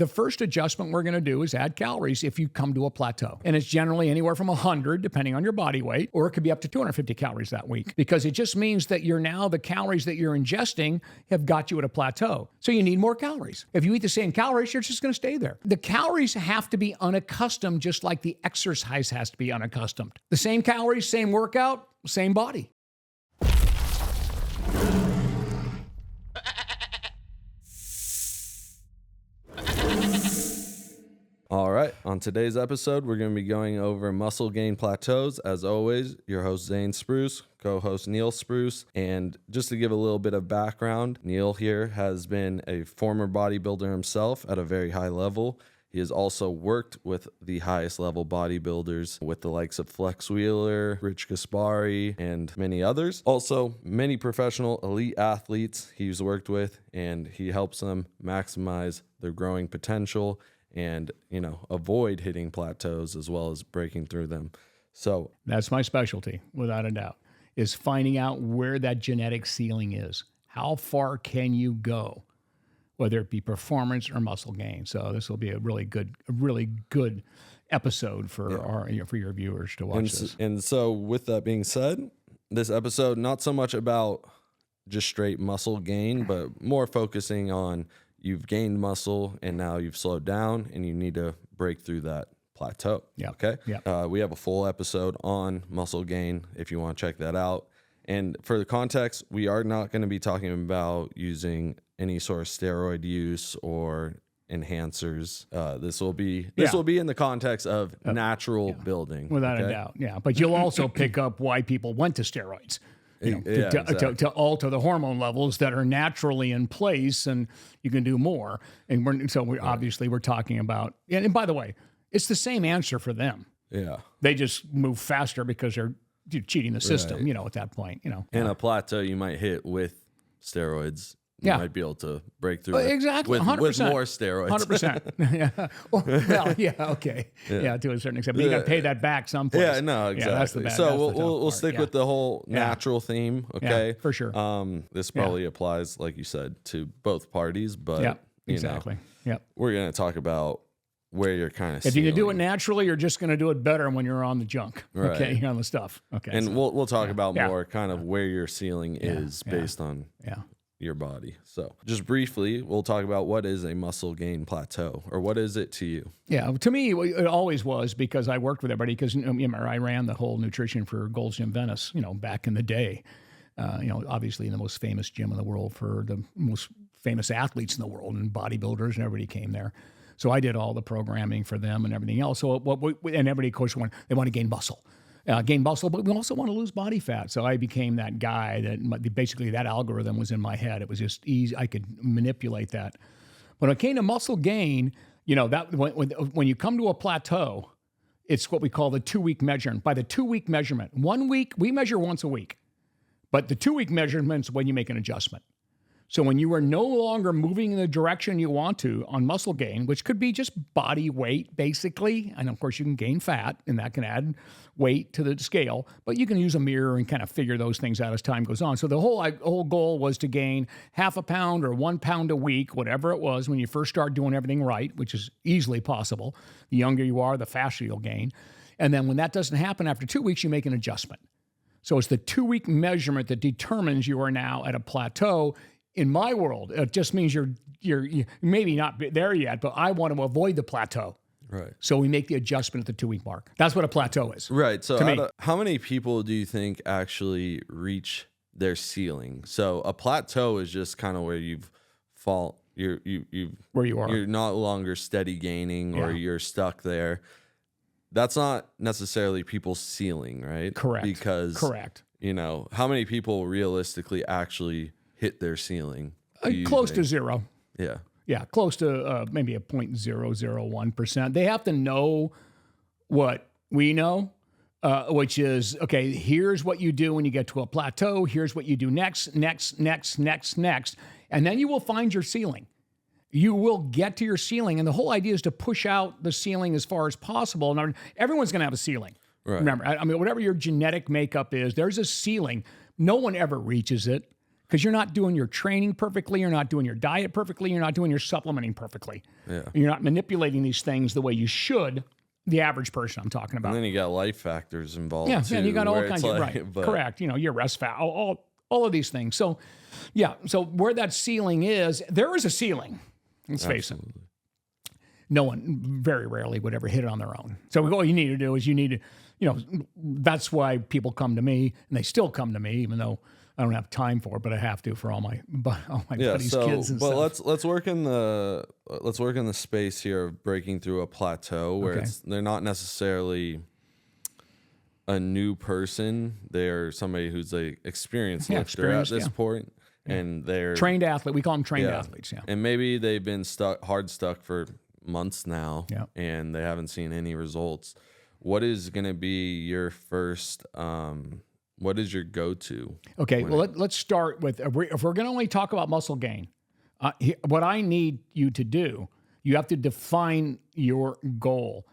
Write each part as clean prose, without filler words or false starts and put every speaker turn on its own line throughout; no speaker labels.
the first adjustment we're going to do is add calories if you come to a plateau. And it's generally anywhere from 100, depending on your body weight, or it could be up to 250 calories that week, because it just means that the calories that you're ingesting have got you at a plateau. So you need more calories. If you eat the same calories, you're just going to stay there. The calories have to be unaccustomed, just like the exercise has to be unaccustomed. The same calories, same workout, same body.
All right, on today's episode, we're going to be going over muscle gain plateaus. As always, your host, Zane Spruce, co-host Neal Spruce. And just to give a little bit of background, Neal here has been a former bodybuilder himself at a very high level. He has also worked with the highest level bodybuilders with the likes of Flex Wheeler, Rich Gaspari, and many others. Also, many professional elite athletes he's worked with, and he helps them maximize their growing potential and, avoid hitting plateaus as well as breaking through them. So
that's my specialty, without a doubt, is finding out where that genetic ceiling is. How far can you go, whether it be performance or muscle gain? So this will be a really good episode for for your viewers to watch this.
And so with that being said, this episode, not so much about just straight muscle gain, but more focusing on you've gained muscle and now you've slowed down and you need to break through that plateau.
Yeah.
Okay.
Yeah.
We have a full episode on muscle gain if you want to check that out. And for the context, we are not going to be talking about using any sort of steroid use or enhancers. This will be in the context of natural building.
Without a doubt. Yeah. But you'll also pick up why people went to steroids. To alter the hormone levels that are naturally in place, and you can do more. And obviously we're talking about, and by the way, it's the same answer for them.
Yeah.
They just move faster because they're cheating the system, at that point,
And a plateau you might hit with steroids. You might be able to break through
exactly,
with
100%.
more steroids.
100%. Yeah. Okay. Yeah, to a certain extent. But you got to pay that back someplace.
Yeah, no, exactly.
Yeah, that's the bad,
so we'll stick with the whole natural theme, okay?
Yeah, for sure.
This probably applies, like you said, to both parties, but
exactly.
We're going to talk about where you're kind of
if you can do it naturally, you're just going to do it better when you're on the junk.
Right.
Okay, you're on the stuff. Okay.
And we'll talk about more kind of where your ceiling is based on your body. So just briefly, we'll talk about what is a muscle gain plateau, or what is it to you?
Yeah, to me, it always was, because I worked with everybody, because I ran the whole nutrition for Gold's Gym Venice, back in the day. Obviously the most famous gym in the world for the most famous athletes in the world, and bodybuilders, and everybody came there. So I did all the programming for them and everything else. So and everybody, of course, they want to gain muscle. But we also want to lose body fat. So I became that guy that basically that algorithm was in my head. It was just easy. I could manipulate that. When it came to muscle gain, that when you come to a plateau, it's what we call the 2-week measurement. By the 2-week measurement, 1 week, we measure once a week, but the 2-week measurement is when you make an adjustment. So when you are no longer moving in the direction you want to on muscle gain, which could be just body weight, basically, and of course you can gain fat, and that can add weight to the scale, but you can use a mirror and kind of figure those things out as time goes on. So the whole goal was to gain half a pound or 1 pound a week, whatever it was, when you first start doing everything right, which is easily possible. The younger you are, the faster you'll gain. And then when that doesn't happen after 2 weeks, you make an adjustment. So it's the 2-week measurement that determines you are now at a plateau. In my world, it just means you're maybe not there yet, but I want to avoid the plateau.
Right.
So we make the adjustment at the 2-week mark. That's what a plateau is.
Right. So how many people do you think actually reach their ceiling? So a plateau is just kind of where you've where you are. You're not longer steady gaining, or you're stuck there. That's not necessarily people's ceiling, right?
Correct.
Because how many people realistically actually hit their ceiling?
Close to zero.
Yeah.
Yeah, close to maybe a 0.001%. They have to know what we know, which is, okay, here's what you do when you get to a plateau. Here's what you do next. And then you will find your ceiling. You will get to your ceiling. And the whole idea is to push out the ceiling as far as possible. Now, everyone's going to have a ceiling. Right. Remember, whatever your genetic makeup is, there's a ceiling. No one ever reaches it, because you're not doing your training perfectly, you're not doing your diet perfectly, you're not doing your supplementing perfectly.
Yeah.
You're not manipulating these things the way you should, the average person I'm talking about.
And then you got life factors involved too.
And you got all
where
kinds
it's
of,
like,
right,
but-
correct. Your rest fat, all of these things. So, so where that ceiling is, there is a ceiling. Let's face it. No one very rarely would ever hit it on their own. So all you need to do is that's why people come to me, and they still come to me, even though I don't have time for it, but I have to for all my buddies' kids and stuff.
let's work in the space here of breaking through a plateau where they're not necessarily a new person. They're somebody who's a experienced lifter at this point, and they're
trained athlete. We call them trained athletes. Yeah,
and maybe they've been hard stuck for months now, and they haven't seen any results. What is going to be your first? What is your go-to?
Okay, well, let's start with, if we're going to only talk about muscle gain, what I need you to do, you have to define your goal.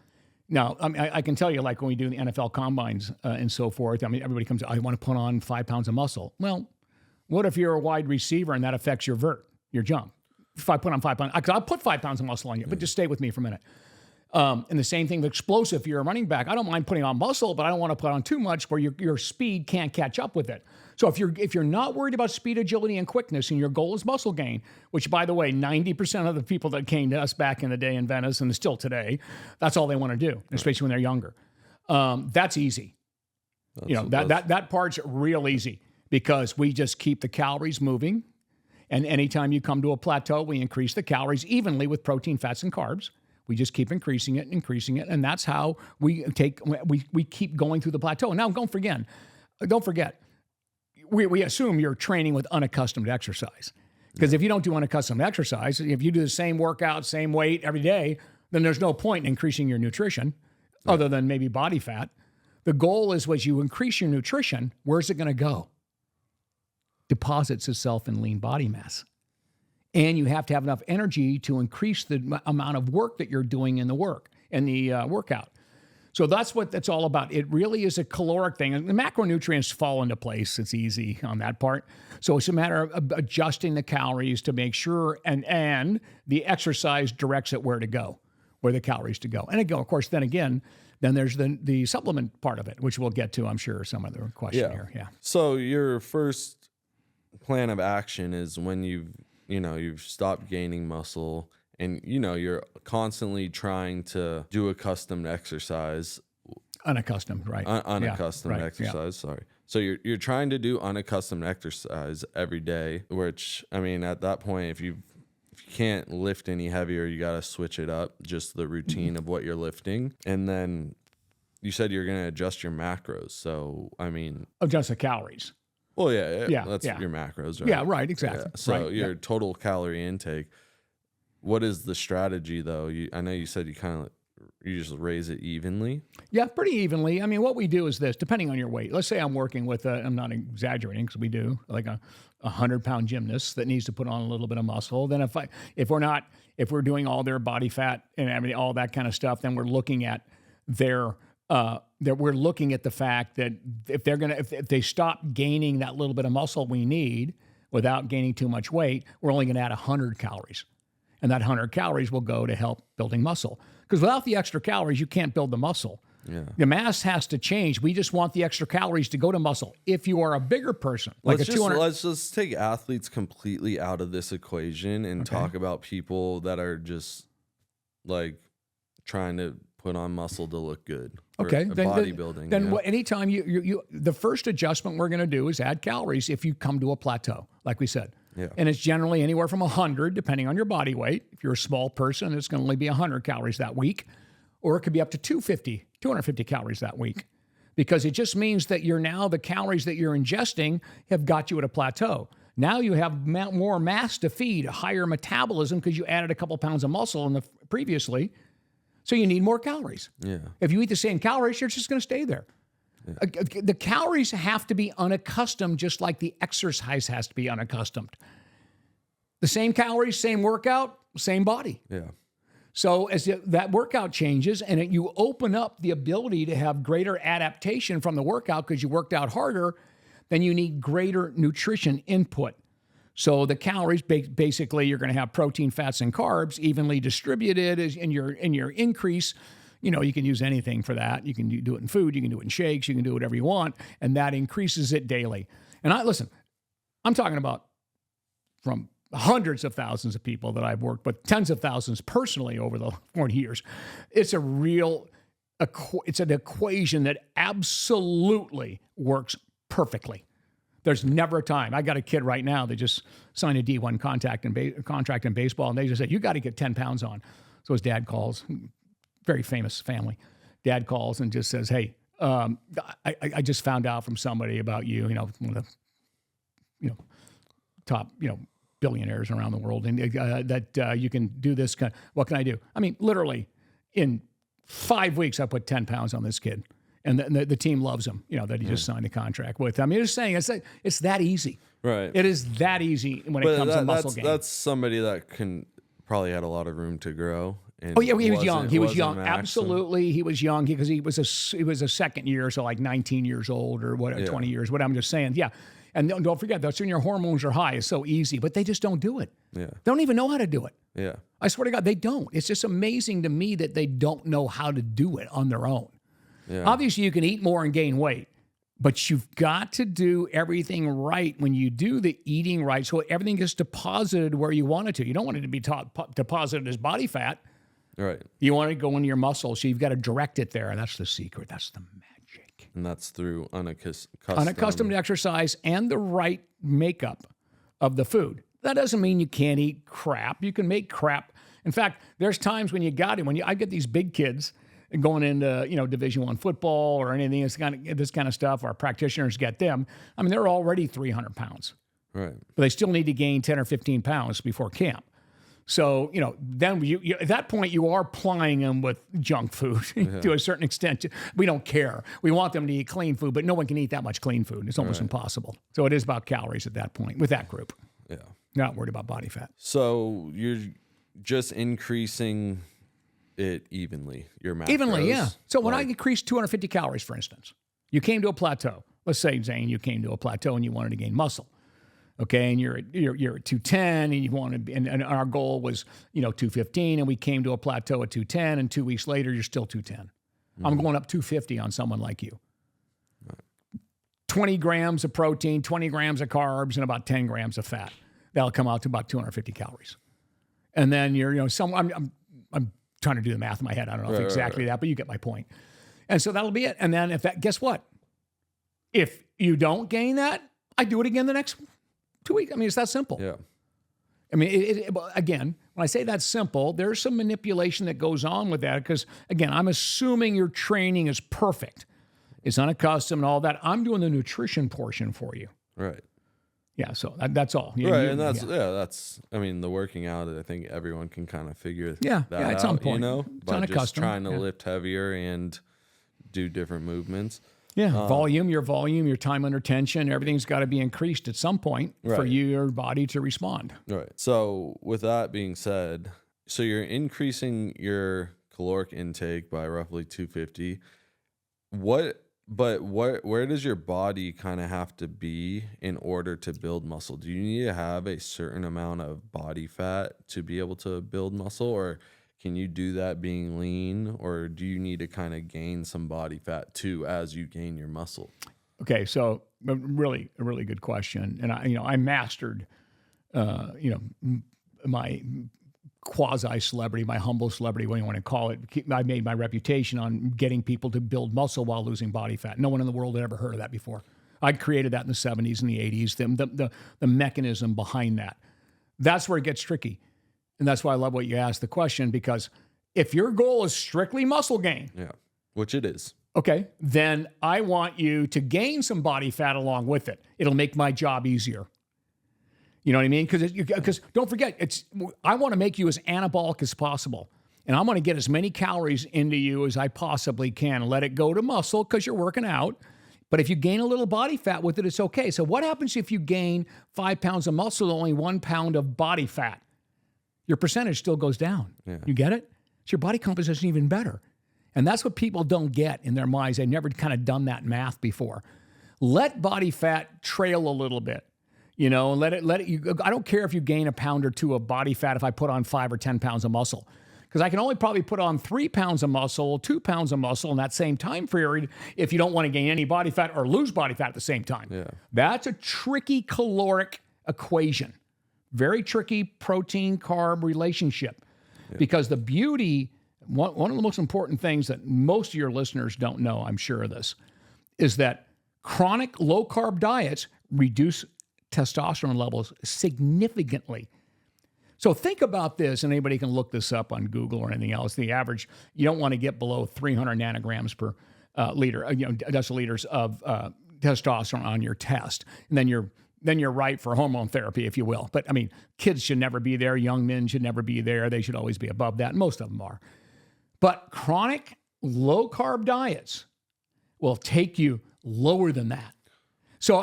Now, I can tell you, like when we do the NFL combines and so forth, everybody comes, I want to put on 5 pounds of muscle. Well, what if you're a wide receiver and that affects your your jump? If I put on 5 pounds, I'll put 5 pounds of muscle on you, but just stay with me for a minute. And the same thing with explosive. If you're a running back, I don't mind putting on muscle, but I don't want to put on too much where your speed can't catch up with it. So if you're not worried about speed, agility, and quickness, and your goal is muscle gain, which by the way, 90% of the people that came to us back in the day in Venice and still today, that's all they want to do, especially when they're younger. That's easy. That part's real easy because we just keep the calories moving. And anytime you come to a plateau, we increase the calories evenly with protein, fats, and carbs. We just keep increasing it, and that's how we keep going through the plateau. Now, don't forget, we assume you're training with unaccustomed exercise. Because if you don't do unaccustomed exercise, if you do the same workout, same weight every day, then there's no point in increasing your nutrition other than maybe body fat. The goal is, as you increase your nutrition, where's it going to go? Deposits itself in lean body mass. And you have to have enough energy to increase the amount of work that you're doing in the workout. So that's what that's all about. It really is a caloric thing. And the macronutrients fall into place. It's easy on that part. So it's a matter of adjusting the calories to make sure, and the exercise directs it where to go, where the calories to go. And again, of course, then there's the supplement part of it, which we'll get to, I'm sure, some other question here. Yeah.
So your first plan of action is when you've stopped gaining muscle and you're constantly trying to do accustomed exercise.
Unaccustomed, right?
Unaccustomed exercise. Sorry. So you're trying to do unaccustomed exercise every day, which at that point, if you can't lift any heavier, you got to switch it up, just the routine of what you're lifting. And then you said you're going to adjust your macros. So
adjust the calories.
Well, that's your macros, right?
Yeah, right, exactly.
Yeah. So your total calorie intake. What is the strategy, though? I know you said you just raise it evenly. Yeah,
pretty evenly. What we do is this, depending on your weight. Let's say I'm working with I'm not exaggerating because we do like a 100-pound gymnast that needs to put on a little bit of muscle. Then if we're doing all their body fat and all that kind of stuff, then we're looking at we're looking at the fact that if they stop gaining that little bit of muscle we need without gaining too much weight, we're only going to add 100 calories. And that 100 calories will go to help building muscle. Because without the extra calories, you can't build the muscle. Yeah. The mass has to change. We just want the extra calories to go to muscle. If you are a bigger person,
let's just take athletes completely out of this equation and talk about people that are just like trying to put on muscle to look good.
Okay, then
bodybuilding.
Then anytime you the first adjustment we're going to do is add calories if you come to a plateau, like we said.
Yeah.
And it's generally anywhere from 100, depending on your body weight. If you're a small person, it's going to only be 100 calories that week, or it could be up to 250 calories that week, because it just means that the calories that you're ingesting have got you at a plateau. Now you have more mass to feed, a higher metabolism because you added a couple pounds of muscle previously. So you need more calories.
Yeah.
If you eat the same calories, you're just going to stay there. Yeah. The calories have to be unaccustomed, just like the exercise has to be unaccustomed. The same calories, same workout, same body.
Yeah.
So as that workout changes and you open up the ability to have greater adaptation from the workout because you worked out harder, then you need greater nutrition input. So the calories, basically, you're going to have protein, fats, and carbs evenly distributed in your increase. You know, you can use anything for that. You can do it in food. You can do it in shakes. You can do whatever you want, and that increases it daily. And I'm talking about from hundreds of thousands of people that I've worked with, tens of thousands personally over the 40 years. It's it's an equation that absolutely works perfectly. There's never a time. I got a kid right now that just signed a D1 contract in baseball, and they just said, you got to get 10 pounds on. So his dad calls, very famous family. Dad calls and just says, hey, I just found out from somebody about you, one of the, top, billionaires around the world, and that you can do this. What can I do? I mean, literally in 5 weeks, I put 10 pounds on this kid. And the team loves him, that he just signed a contract with. I mean, just saying, it's that easy.
Right.
It is that easy when it comes to muscle gain.
That's somebody that probably had a lot of room to grow. And
he was young. He was young. Absolutely, he was young because he was a second year, so like 19 years old or 20 years. What I'm just saying, yeah. And don't forget, that's when your hormones are high. It's so easy, but they just don't do it.
Yeah.
They don't even know how to do it.
Yeah.
I swear to God, they don't. It's just amazing to me that they don't know how to do it on their own. Yeah. Obviously, you can eat more and gain weight, but you've got to do everything right when you do the eating right, so everything gets deposited where you want it to. You don't want it to be deposited as body fat.
Right.
You want it to go into your muscles, so you've got to direct it there, and that's the secret. That's the magic.
And that's through
unaccustomed exercise and the right makeup of the food. That doesn't mean you can't eat crap. You can make crap. In fact, there's times when I get these big kids going into Division I football or anything this kind of stuff. Our practitioners get them. I mean, they're already 300 pounds,
right?
But they still need to gain 10 or 15 pounds before camp. So then you at that point you are plying them with junk food to a certain extent. We don't care. We want them to eat clean food, but no one can eat that much clean food. It's almost impossible. So it is about calories at that point with that group.
Yeah,
not worried about body fat.
So you're just increasing it evenly, your macros.
Evenly, yeah. So when I increased 250 calories, for instance, you came to a plateau. Let's say, Zane, you came to a plateau and you wanted to gain muscle. Okay, and you're at 210, and you want to be, and our goal was 215, and we came to a plateau at 210, and 2 weeks later you're still 210. Mm-hmm. I'm going up 250 on someone like you. Right. 20 grams of protein, 20 grams of carbs, and about 10 grams of fat. That'll come out to about 250 calories. And then I'm trying to do the math in my head. I don't know if exactly that, but you get my point. And so that'll be it. And then guess what? If you don't gain that, I do it again the next 2 weeks. I mean, it's that simple.
Yeah.
I mean, again, when I say that's simple, there's some manipulation that goes on with that because, again, I'm assuming your training is perfect. It's unaccustomed and all that. I'm doing the nutrition portion for you.
Right.
Yeah, so that's all.
And that's I mean, the working out, I think everyone can kind of figure that
at
out,
some point.
It's by just trying to lift heavier and do different movements.
Yeah, your time under tension, everything's got to be increased at some point for your body to respond.
Right. So with that being said, so you're increasing your caloric intake by roughly 250. Where does your body kind of have to be in order to build muscle? Do you need to have a certain amount of body fat to be able to build muscle, or can you do that being lean, or do you need to kind of gain some body fat too as you gain your muscle? Okay,
so a really good question, and I mastered, my quasi-celebrity, my humble celebrity, what you want to call it. I made my reputation on getting people to build muscle while losing body fat. No one in the world had ever heard of that before. I created that in the 70s and the 80s, the mechanism behind that. That's where it gets tricky. And that's why I love what you asked the question, because if your goal is strictly muscle gain,
which it is,
okay, then I want you to gain some body fat along with it. It'll make my job easier. You know what I mean? Because don't forget, I want to make you as anabolic as possible. And I'm going to get as many calories into you as I possibly can. Let it go to muscle because you're working out. But if you gain a little body fat with it, it's okay. So what happens if you gain 5 pounds of muscle, only 1 pound of body fat? Your percentage still goes down. Yeah. You get it? So your body composition is even better. And that's what people don't get in their minds. They've never kind of done that math before. Let body fat trail a little bit. and let it. I don't care if you gain a pound or two of body fat if I put on 5 or 10 pounds of muscle. Because I can only probably put on 3 pounds of muscle, 2 pounds of muscle in that same time period if you don't want to gain any body fat or lose body fat at the same time.
Yeah.
That's a tricky caloric equation. Very tricky protein-carb relationship. Yeah. Because the beauty, one of the most important things that most of your listeners don't know, I'm sure of this, is that chronic low-carb diets reduce testosterone levels significantly. So think about this, and anybody can look this up on Google or anything else. The average, you don't want to get below 300 nanograms per liter, deciliters of testosterone on your test, and then you're right for hormone therapy, if you will. But I mean, kids should never be there. Young men should never be there. They should always be above that. Most of them are. But chronic low carb diets will take you lower than that. So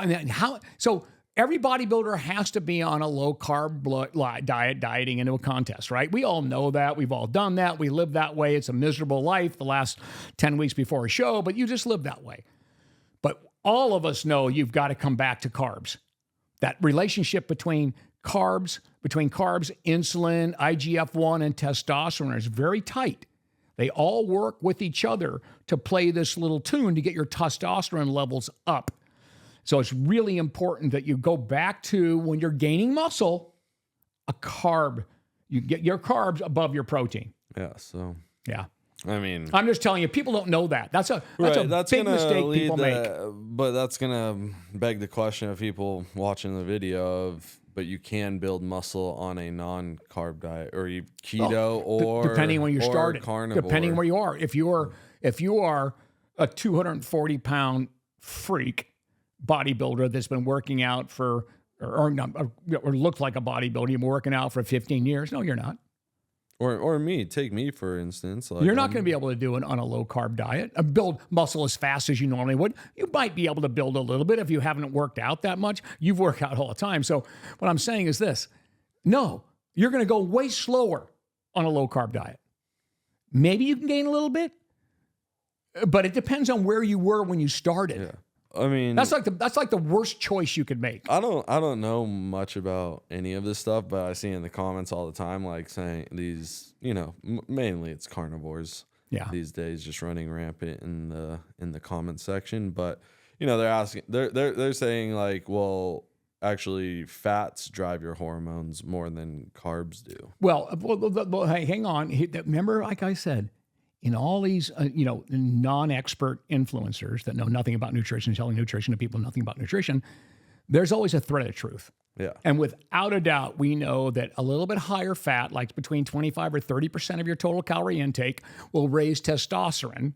every bodybuilder has to be on a low-carb diet, dieting into a contest, right? We all know that. We've all done that. We live that way. It's a miserable life the last 10 weeks before a show, but you just live that way. But all of us know you've got to come back to carbs. That relationship between carbs, insulin, IGF-1, and testosterone is very tight. They all work with each other to play this little tune to get your testosterone levels up. So it's really important that you go back to, when you're gaining muscle, a carb. You get your carbs above your protein.
Yeah. So.
Yeah.
I mean,
I'm just telling you, people don't know that. That's a big mistake people make.
But that's gonna beg the question of people watching the video of, but you can build muscle on a non-carb diet, or keto, or
depending when you started,
carnivore.
Depending where you are. If you are a 240-pound freak bodybuilder that's been working out for, or looked like a bodybuilder, you've been working out for 15 years. No, you're not.
Or me, take me for instance.
You're not going to be able to do it on a low carb diet, build muscle as fast as you normally would. You might be able to build a little bit if you haven't worked out that much. You've worked out all the time. So what I'm saying is this: no, you're going to go way slower on a low carb diet. Maybe you can gain a little bit, but it depends on where you were when you started.
Yeah. I mean,
that's like the worst choice you could make.
I don't know much about any of this stuff, but I see in the comments all the time, like saying these, mainly it's carnivores.
Yeah.
These days, just running rampant in the comment section. But they're asking, they're saying like, well, actually, fats drive your hormones more than carbs do.
Well, hey, hang on. Remember, like I said, in all these, non-expert influencers that know nothing about nutrition, telling nutrition to people nothing about nutrition, there's always a thread of truth.
Yeah.
And without a doubt, we know that a little bit higher fat, like between 25 or 30% of your total calorie intake, will raise testosterone,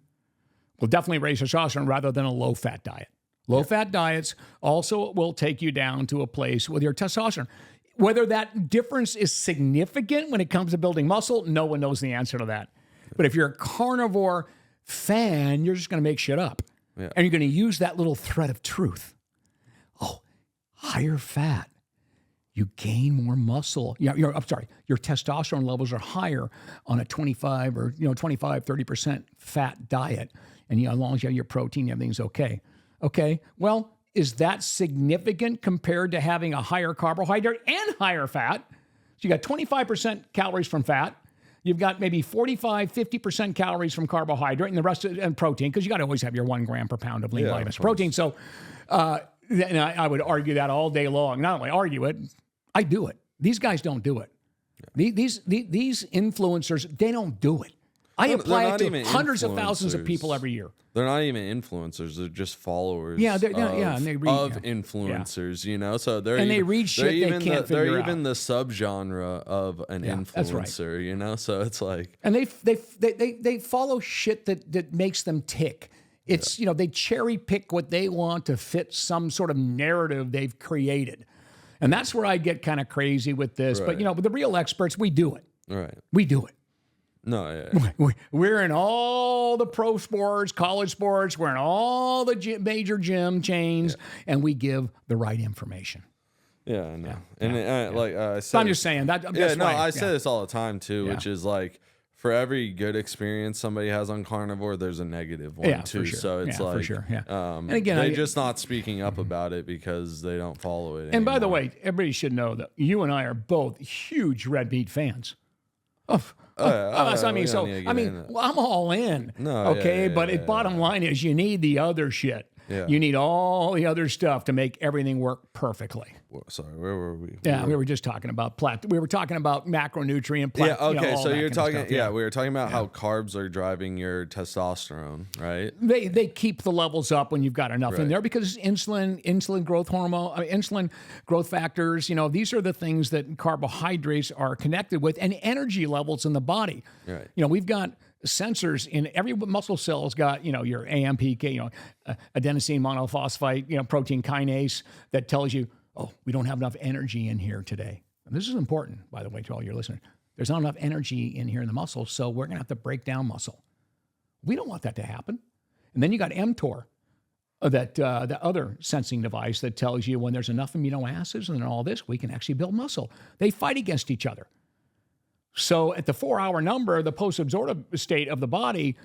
will definitely raise testosterone rather than a low-fat diet. Low-fat diets also will take you down to a place with your testosterone. Whether that difference is significant when it comes to building muscle, no one knows the answer to that. But if you're a carnivore fan, you're just going to make shit up.
Yeah.
And you're going to use that little thread of truth. Oh, higher fat. You gain more muscle. Your testosterone levels are higher on a 25 or 30% fat diet. And as long as you have your protein, everything's okay. Okay, well, is that significant compared to having a higher carbohydrate and higher fat? So you got 25% calories from fat. You've got maybe 45, 50% calories from carbohydrate and the rest and protein, because you got to always have your 1 gram per pound of lean vitamins protein. So and I would argue that all day long. Not only argue it, I do it. These guys don't do it. Yeah. These influencers, they don't do it. I apply it to hundreds of thousands of people every year.
They're not even influencers; they're just followers.
Yeah, and they read,
of influencers. So
they read shit they can't figure out.
They're even the subgenre of an influencer. That's right. So it's like,
and they follow shit that makes them tick. It's they cherry pick what they want to fit some sort of narrative they've created, and that's where I get kind of crazy with this. Right. But with the real experts, we do it.
Right.
We do it.
No,
we're in all the pro sports, college sports. We're in all the major gym chains, and we give the right information.
Yeah, I know. Like I said,
so I'm just saying that.
I say this all the time too, which is like, for every good experience somebody has on carnivore, there's a negative one too.
For sure.
So it's like,
for sure.
and again, they're just not speaking up about it because they don't follow it.
And by the way, everybody should know that you and I are both huge red meat fans. I'm all in. But bottom line is you need the other shit. Yeah. You need all the other stuff to make everything work perfectly.
Sorry, where were we?
We were just talking about we were talking about macronutrient.
So you're talking. We were talking about how carbs are driving your testosterone, right?
They keep the levels up when you've got enough in there because insulin growth hormone, insulin growth factors. These are the things that carbohydrates are connected with, and energy levels in the body.
Right.
We've got sensors in every muscle cell's got, your AMPK, adenosine monophosphate, protein kinase that tells you, oh, we don't have enough energy in here today. And this is important, by the way, to all your listeners. There's not enough energy in here in the muscle, so we're going to have to break down muscle. We don't want that to happen. And then you got mTOR, the other sensing device that tells you when there's enough amino acids and all this, we can actually build muscle. They fight against each other. So at the 4-hour number, the post-absorptive state of the body,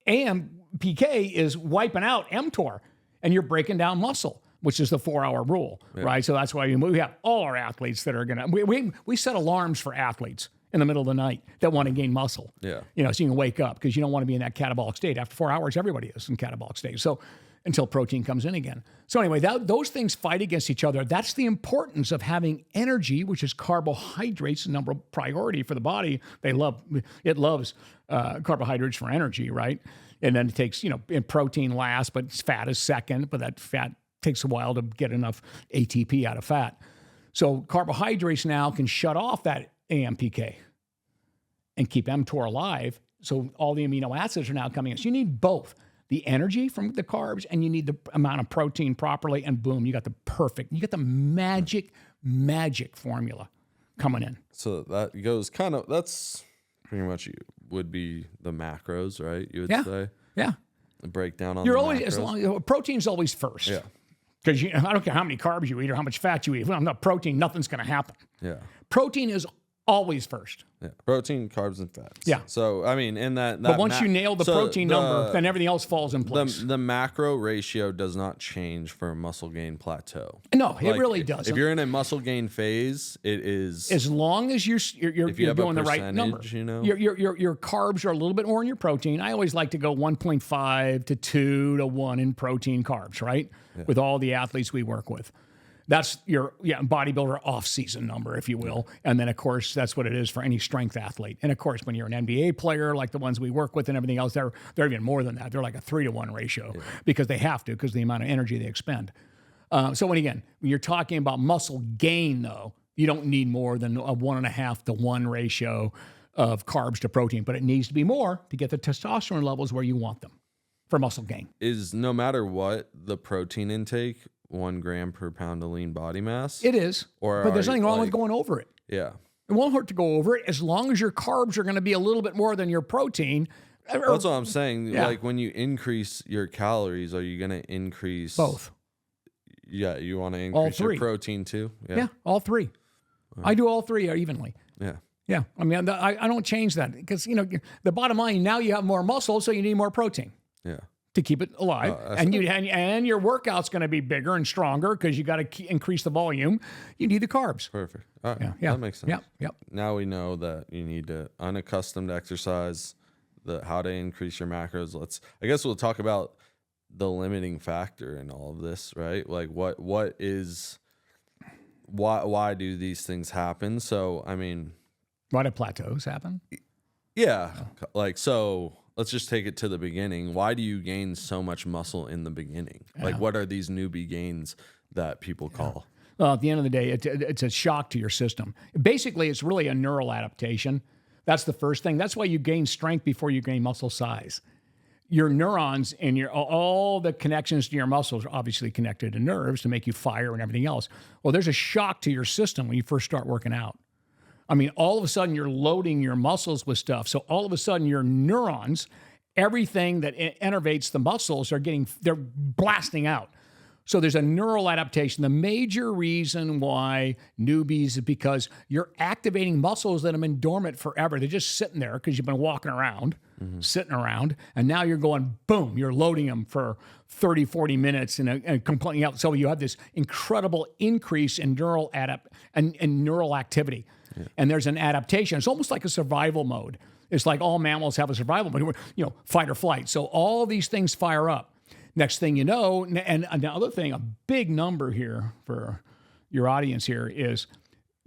AMPK is wiping out mTOR, and you're breaking down muscle, which is the 4-hour rule, right? So that's why we have all our athletes that are going to, we set alarms for athletes in the middle of the night that want to gain muscle.
Yeah.
So you can wake up because you don't want to be in that catabolic state. After 4 hours, everybody is in catabolic state. So until protein comes in again. So anyway, those things fight against each other. That's the importance of having energy, which is carbohydrates, the number priority for the body. It loves carbohydrates for energy, right? And then it takes, protein last, but fat is second, but that fat takes a while to get enough ATP out of fat. So carbohydrates now can shut off that AMPK and keep mTOR alive. So all the amino acids are now coming in. So you need both. The energy from the carbs, and you need the amount of protein properly, and boom, you got the magic formula coming in.
So that goes that's pretty much would be the macros, right? You would say? Yeah. The breakdown on macros.
Protein's always first.
Yeah.
Because I don't care how many carbs you eat or how much fat you eat. If not protein, nothing's going to happen.
Yeah.
Protein is always first.
Yeah, protein, carbs, and fats.
Yeah.
So, I mean, in that
but once you nail the protein number, then everything else falls in place.
The macro ratio does not change for a muscle gain plateau.
No, it really doesn't.
If you're in a muscle gain phase, it is...
As long as you're doing the right number. Your carbs are a little bit more in your protein. I always like to go 1.5 to 2 to 1 in protein carbs, right? Yeah. With all the athletes we work with. That's your bodybuilder off-season number, if you will. And then, of course, that's what it is for any strength athlete. And, of course, when you're an NBA player, like the ones we work with and everything else, they're even more than that. They're like a 3-to-1 ratio because they have to, because of the amount of energy they expend. So when you're talking about muscle gain, though, you don't need more than a 1.5 to 1 ratio of carbs to protein. But it needs to be more to get the testosterone levels where you want them for muscle gain.
Is no matter what the protein intake 1 gram per pound of lean body mass?
It is. But there's nothing wrong with going over it.
Yeah.
It won't hurt to go over it as long as your carbs are going to be a little bit more than your protein.
That's what I'm saying. Yeah. Like when you increase your calories, are you going to increase
both?
Yeah, you want to increase your protein too?
Yeah, all three. I do all three evenly.
Yeah.
Yeah. I mean, I don't change that because, the bottom line, now you have more muscle, so you need more protein.
Yeah.
To keep it alive, and your workout's going to be bigger and stronger because you got to increase the volume. You need the carbs.
Perfect. All right.
Yeah.
That makes sense.
Yep.
Now we know that you need to unaccustomed exercise, how to increase your macros. I guess we'll talk about the limiting factor in all of this, right? Like why do these things happen? So I mean,
why do plateaus happen?
Yeah, so. Let's just take it to the beginning. Why do you gain so much muscle in the beginning? Yeah. Like, what are these newbie gains that people call?
Well, at the end of the day, it's a shock to your system. Basically, it's really a neural adaptation. That's the first thing. That's why you gain strength before you gain muscle size. Your neurons and all the connections to your muscles are obviously connected to nerves to make you fire and everything else. Well, there's a shock to your system when you first start working out. I mean, all of a sudden you're loading your muscles with stuff. So all of a sudden your neurons, everything that innervates the muscles they're blasting out. So there's a neural adaptation. The major reason why newbies is because you're activating muscles that have been dormant forever. They're just sitting there because you've been walking around, sitting around, and now you're going, boom, you're loading them for 30, 40 minutes and completely out. So you have this incredible increase in neural neural activity. Yeah. And there's an adaptation. It's almost like a survival mode. It's like all mammals have a survival mode, fight or flight. So all these things fire up. Next thing you know, and another thing, a big number here for your audience here is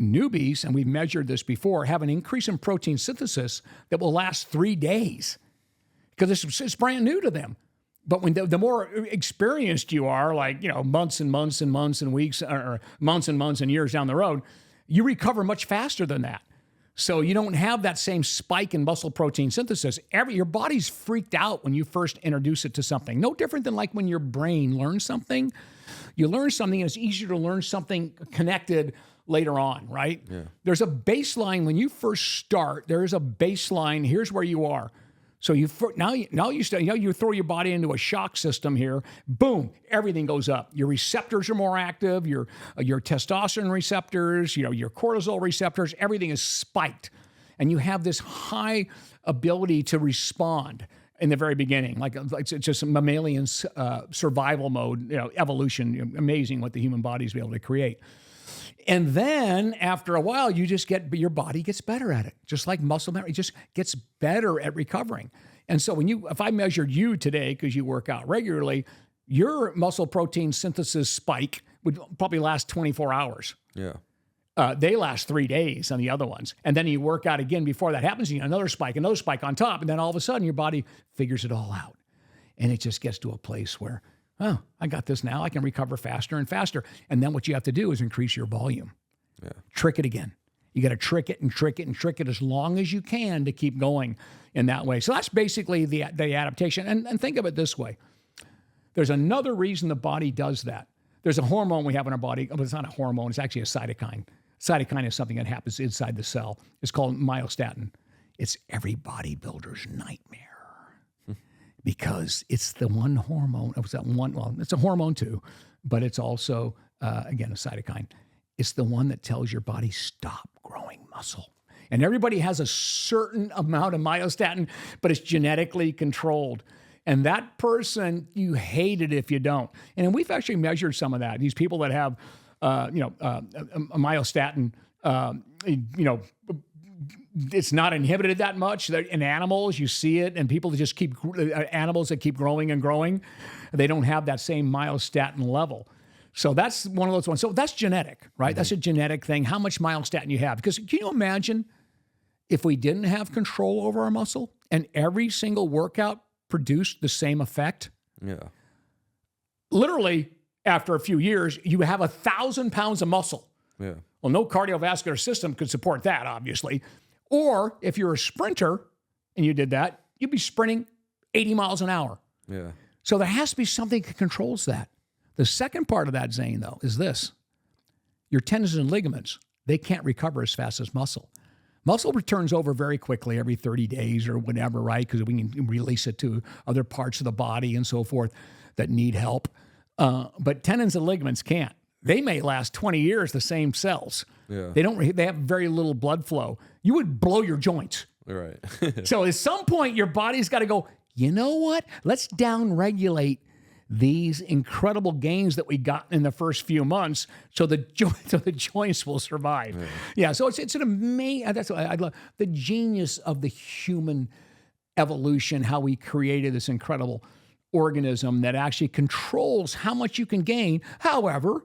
newbies, and we've measured this before, have an increase in protein synthesis that will last 3 days because it's brand new to them. But when the more experienced you are, like, months and months and months and weeks, or months and months and years down the road, you recover much faster than that. So you don't have that same spike in muscle protein synthesis. Your body's freaked out when you first introduce it to something. No different than like when your brain learns something. You learn something, and it's easier to learn something connected later on, right? Yeah. There's a baseline when you first start. There is a baseline. Here's where you are. So you throw your body into a shock system here. Boom, everything goes up. Your receptors are more active. Your testosterone receptors, your cortisol receptors, everything is spiked, and you have this high ability to respond in the very beginning, like it's just mammalian survival mode, evolution. Amazing what the human body is able to create. And then after a while, your body gets better at it. Just like muscle memory, it just gets better at recovering. And so if I measured you today, because you work out regularly, your muscle protein synthesis spike would probably last 24 hours.
Yeah.
They last 3 days on the other ones. And then you work out again before that happens, another spike on top. And then all of a sudden your body figures it all out. And it just gets to a place where, oh, I got this now. I can recover faster and faster. And then what you have to do is increase your volume. Yeah. Trick it again. You got to trick it and trick it and trick it as long as you can to keep going in that way. So that's basically the adaptation. And think of it this way. There's another reason the body does that. There's a hormone we have in our body. But it's not a hormone. It's actually a cytokine. Cytokine is something that happens inside the cell. It's called myostatin. It's every bodybuilder's nightmare. Because it's the one hormone, it's a hormone too, but it's also, again, a cytokine. It's the one that tells your body, stop growing muscle. And everybody has a certain amount of myostatin, but it's genetically controlled. And that person, you hate it if you don't. And we've actually measured some of that. These people that have, myostatin, it's not inhibited that much. In animals, you see it, and people that just animals that keep growing and growing, they don't have that same myostatin level. So that's one of those ones. So that's genetic, right? Mm-hmm. That's a genetic thing, how much myostatin you have. Because can you imagine if we didn't have control over our muscle and every single workout produced the same effect?
Yeah.
Literally, after a few years, you have 1,000 pounds of muscle.
Yeah.
Well, no cardiovascular system could support that, obviously. Or if you're a sprinter and you did that, you'd be sprinting 80 miles an hour.
Yeah.
So there has to be something that controls that. The second part of that, Zane, though, is this. Your tendons and ligaments, they can't recover as fast as muscle. Muscle returns over very quickly every 30 days or whatever, right? Because we can release it to other parts of the body and so forth that need help. But tendons and ligaments can't. They may last 20 years, the same cells. Yeah. They have very little blood flow. You would blow your joints.
Right.
So at some point, your body's got to go, you know what? Let's down-regulate these incredible gains that we got in the first few months so the joints will survive. Yeah, so it's an amazing, that's what I love, the genius of the human evolution, how we created this incredible organism that actually controls how much you can gain. However,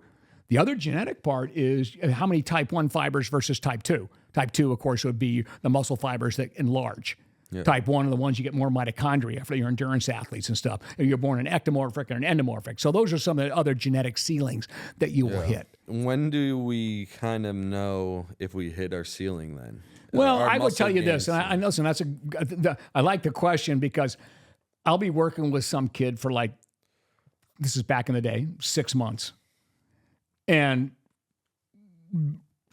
the other genetic part is how many type 1 fibers versus type 2. Type 2, of course, would be the muscle fibers that enlarge. Yeah. Type 1 are the ones you get more mitochondria for your endurance athletes and stuff. You're born an ectomorphic or an endomorphic. So those are some of the other genetic ceilings that you will hit.
When do we kind of know if we hit our ceiling then?
Well, I would tell you this, and I listen, I like the question because I'll be working with some kid for this is back in the day, 6 months. And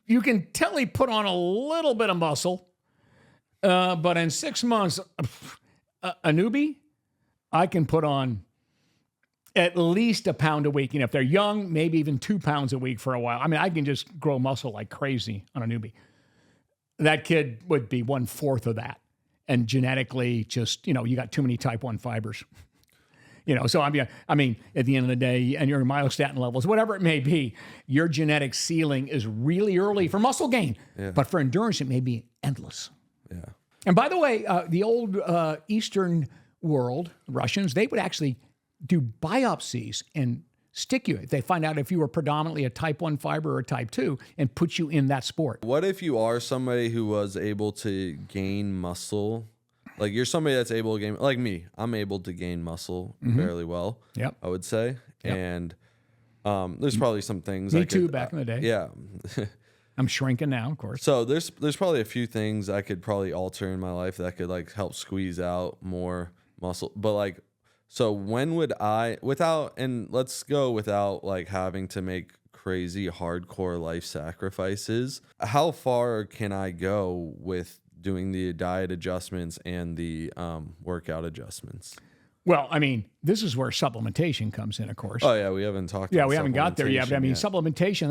you can tell he put on a little bit of muscle. But in 6 months, a newbie, I can put on at least a pound a week. And if they're young, maybe even 2 pounds a week for a while. I mean, I can just grow muscle like crazy on a newbie. That kid would be 1/4 of that. And genetically, just, you got too many type 1 fibers. So I mean, at the end of the day, and your myostatin levels, whatever it may be, your genetic ceiling is really early for muscle gain. Yeah. But for endurance, it may be endless.
Yeah.
And by the way, the old Eastern world, Russians, they would actually do biopsies and stick you. They find out if you were predominantly a type 1 fiber or a type 2 and put you in that sport.
What if you are somebody who was able to gain muscle? Like you're somebody that's able to gain, like me, I'm able to gain muscle fairly well, I would say. Yep. And there's probably some things.
Me too, back in the day.
Yeah.
I'm shrinking now, of course.
So there's probably a few things I could probably alter in my life that could like help squeeze out more muscle. But like, so when would let's go without like having to make crazy hardcore life sacrifices. How far can I go with doing the diet adjustments and the workout adjustmants?
Well, I mean, this is where supplementation comes in, of course.
Oh yeah, we haven't talked.
Yeah, we haven't got there yet. But I mean, supplementation.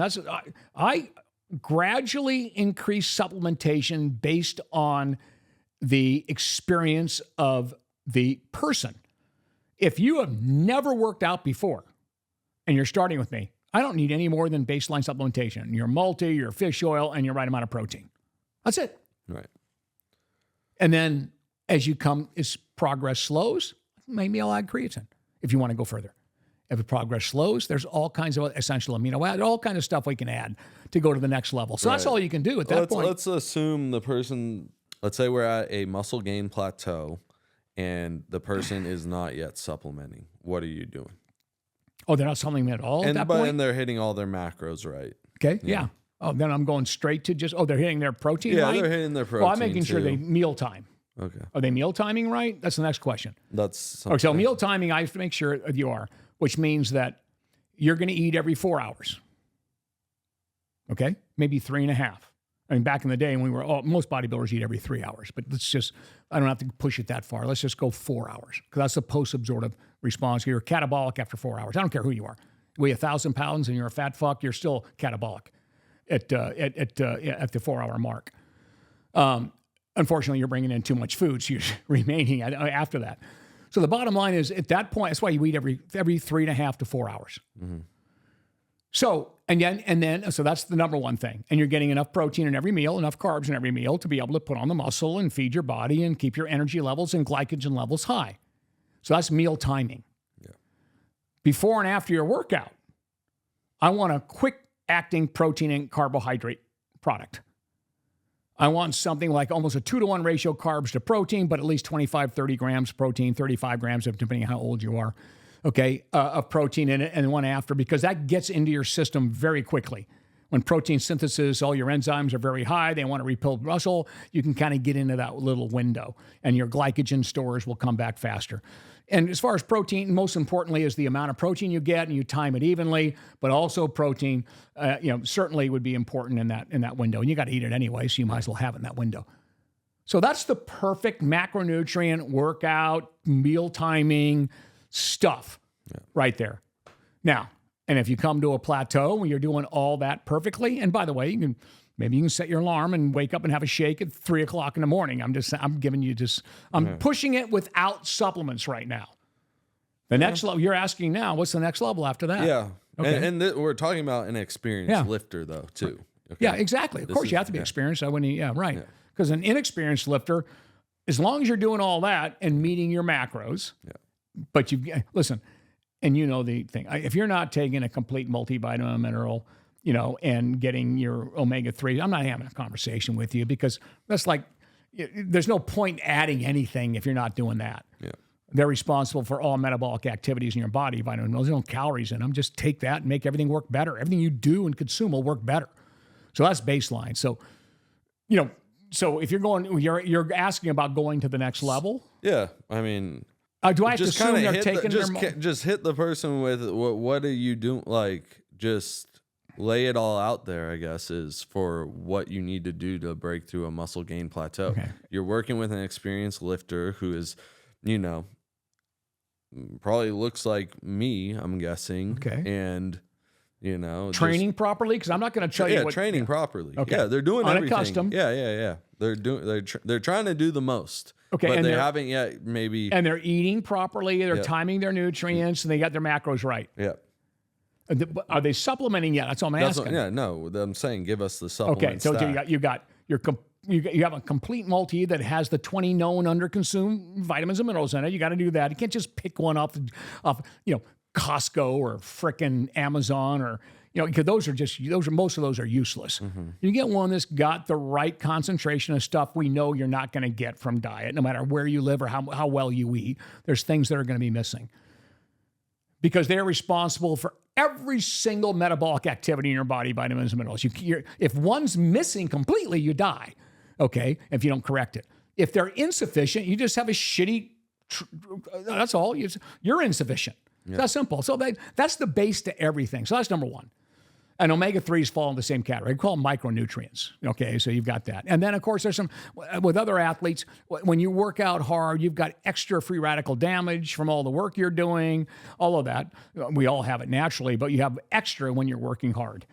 I gradually increase supplementation based on the experience of the person. If you have never worked out before and you're starting with me, I don't need any more than baseline supplementation. Your multi, your fish oil, and your right amount of protein. That's it.
Right.
And then as progress slows, maybe I'll add creatine if you want to go further. If the progress slows, there's all kinds of essential amino acids, all kinds of stuff we can add to go to the next level. So that's all you can do at that point.
Let's assume the person, let's say we're at a muscle gain plateau and the person is not yet supplementing. What are you doing?
Oh, they're not supplementing at all at that point?
And they're hitting all their macros right.
Okay, yeah. Oh, then I'm going straight to they're hitting their protein right?
Yeah, they're hitting their protein.
Well, I'm making sure they meal time.
Okay.
Are they meal timing right? That's the next question.
That's something.
Okay, so meal timing, I have to make sure you are, which means that you're going to eat every 4 hours. Okay? Maybe 3.5. I mean, back in the day when most bodybuilders eat every 3 hours, but I don't have to push it that far. Let's just go 4 hours because that's the post-absorptive response. You're catabolic after 4 hours. I don't care who you are. You weigh 1,000 pounds and you're a fat fuck, you're still catabolic at the 4 hour mark. Unfortunately, you're bringing in too much food, so you're remaining after that. So the bottom line is, at that point, that's why you eat every 3.5 to 4 hours. Mm-hmm. So so that's the number one thing. And you're getting enough protein in every meal, enough carbs in every meal to be able to put on the muscle and feed your body and keep your energy levels and glycogen levels high. So that's meal timing. Yeah. Before and after your workout, I want a quick acting protein and carbohydrate product. I want something like almost a 2-to-1 ratio carbs to protein, but at least 25, 30 grams protein, 35 grams, depending on how old you are, of protein in it, and one after, because that gets into your system very quickly. When protein synthesis, all your enzymes are very high, they want to rebuild muscle, you can kind of get into that little window, and your glycogen stores will come back faster. And as far as protein, most importantly is the amount of protein you get, and you time it evenly, but also protein, certainly would be important in that window. And you got to eat it anyway, so you might as well have it in that window. So that's the perfect macronutrient workout, meal timing stuff right there. Now, and if you come to a plateau where you're doing all that perfectly, and by the way, maybe you can set your alarm and wake up and have a shake at 3 o'clock in the morning. I'm pushing it without supplements right now. The next level, you're asking now, what's the next level after that?
Yeah. Okay. And we're talking about an experienced lifter though, too. Okay.
Yeah, exactly. Of course, you have to be experienced. Right. Because an inexperienced lifter, as long as you're doing all that and meeting your macros, but listen, and you know the thing, if you're not taking a complete multivitamin mineral, and getting your omega-3, I'm not having a conversation with you because that's like, there's no point adding anything if you're not doing that. Yeah. They're responsible for all metabolic activities in your body. Vitamin minerals, there's no calories in them. Just take that and make everything work better. Everything you do and consume will work better. So that's baseline. So, so if you're asking about going to the next level.
Yeah. I mean,
do I have to assume they're taking
just hit the person with what are you doing? Like, just lay it all out there, I guess, is for what you need to do to break through a muscle gain plateau. Okay. You're working with an experienced lifter who is, probably looks like me, I'm guessing.
Okay.
And, you know,
Training properly? Because I'm not going to tell you what.
Training properly.
Okay.
Yeah, they're doing
Unaccustomed.
everything. Yeah. They're trying to do the most.
Okay,
but
and
they
they're-
haven't yet maybe.
And they're eating properly. They're timing their nutrients, and they got their macros right.
Yeah.
Are they supplementing yet? That's all I'm asking.
I'm saying give us the supplement.
Okay, so
stack.
you have a complete multi that has the 20 known underconsumed vitamins and minerals in it. You got to do that. You can't just pick one off Costco or frickin' Amazon or because most of those are useless. You get one that's got the right concentration of stuff we know you're not going to get from diet, no matter where you live or how well you eat. There's things that are going to be missing because they're responsible for every single metabolic activity in your body, vitamins and minerals. If one's missing completely, you die, okay, if you don't correct it. If they're insufficient, you just have a shitty, that's all. You're insufficient. Yeah. That's simple. So that's the base to everything. So that's number one. And omega-3s fall in the same category. We call them micronutrients. Okay, so you've got that. And then, of course, there's some, with other athletes, when you work out hard, you've got extra free radical damage from all the work you're doing, all of that. We all have it naturally, but you have extra when you're working hard.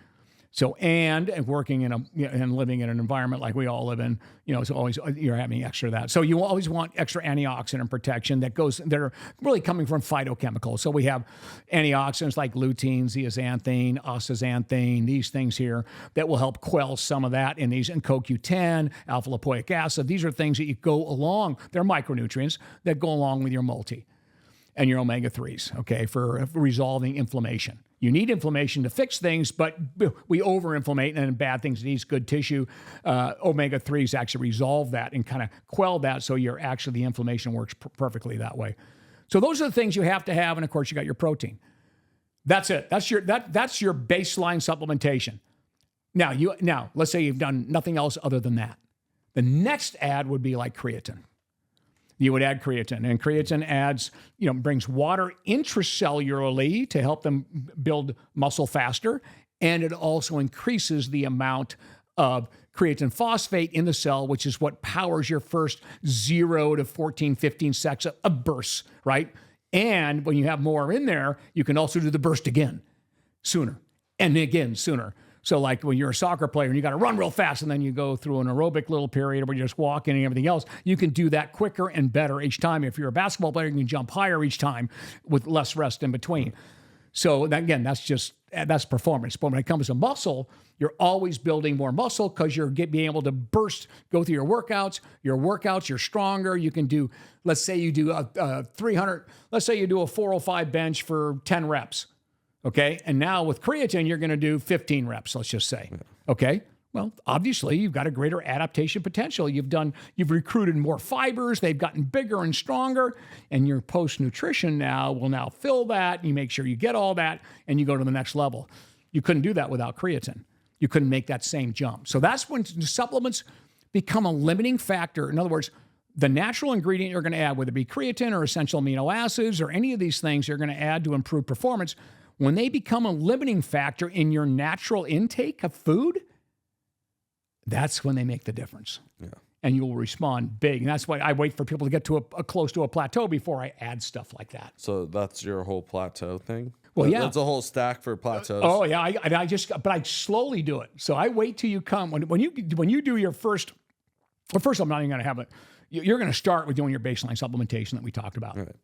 So, and working and living in an environment like we all live in, it's always, you're having extra of that. So you always want extra antioxidant protection they're really coming from phytochemicals. So we have antioxidants like lutein, zeaxanthin, astaxanthin, these things here that will help quell some of that in these, and CoQ10, alpha lipoic acid. These are things that they're micronutrients that go along with your multi and your omega-3s, okay, for resolving inflammation. You need inflammation to fix things, but we over-inflammate, and bad things needs good tissue. Omega-3s actually resolve that and kind of quell that, so the inflammation works perfectly that way. So those are the things you have to have, and of course you got your protein. That's it. That's your baseline supplementation. Now let's say you've done nothing else other than that. The next add would be like creatine. You would add creatine, and creatine brings water intracellularly to help them build muscle faster, and it also increases the amount of creatine phosphate in the cell, which is what powers your first 0 to 14, 15 seconds of bursts, right? And when you have more in there, you can also do the burst again, sooner, and again sooner. So like when you're a soccer player and you got to run real fast and then you go through an aerobic little period where you're just walking and everything else, you can do that quicker and better each time. If you're a basketball player, you can jump higher each time with less rest in between. So that's performance. But when it comes to muscle, you're always building more muscle because you're being able to go through your workouts. You're stronger. You can do, let's say you do a 300, let's say you do a 405 bench for 10 reps. Okay. And now with creatine, you're going to do 15 reps, let's just say. Okay. Well, obviously you've got a greater adaptation potential. You've recruited more fibers. They've gotten bigger and stronger, and your post-nutrition will fill that. You make sure you get all that and you go to the next level. You couldn't do that without creatine. You couldn't make that same jump. So that's when supplements become a limiting factor. In other words, the natural ingredient you're going to add, whether it be creatine or essential amino acids or any of these things you're going to add to improve performance, when they become a limiting factor in your natural intake of food, that's when they make the difference. Yeah. And you will respond big. And that's why I wait for people to get to a close to a plateau before I add stuff like that.
So that's your whole plateau thing?
Well, yeah.
That's a whole stack for plateaus.
Oh, yeah. I slowly do it. So I wait till you come. When you do your first, well, first I'm not even going to have it. You're going to start with doing your baseline supplementation that we talked about. Right.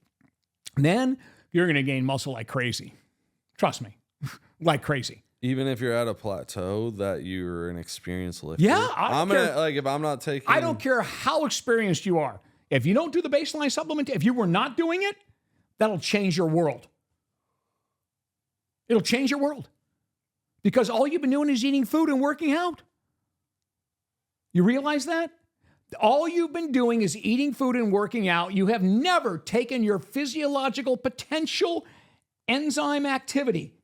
Then you're going to gain muscle like crazy. Trust me, like crazy.
Even if you're at a plateau that you're an experienced lifter.
Yeah,
if I'm not taking.
I don't care how experienced you are. If you don't do the baseline supplement, if you were not doing it, that'll change your world. It'll change your world because all you've been doing is eating food and working out. You realize that? All you've been doing is eating food and working out. You have never taken your physiological potential, enzyme activity,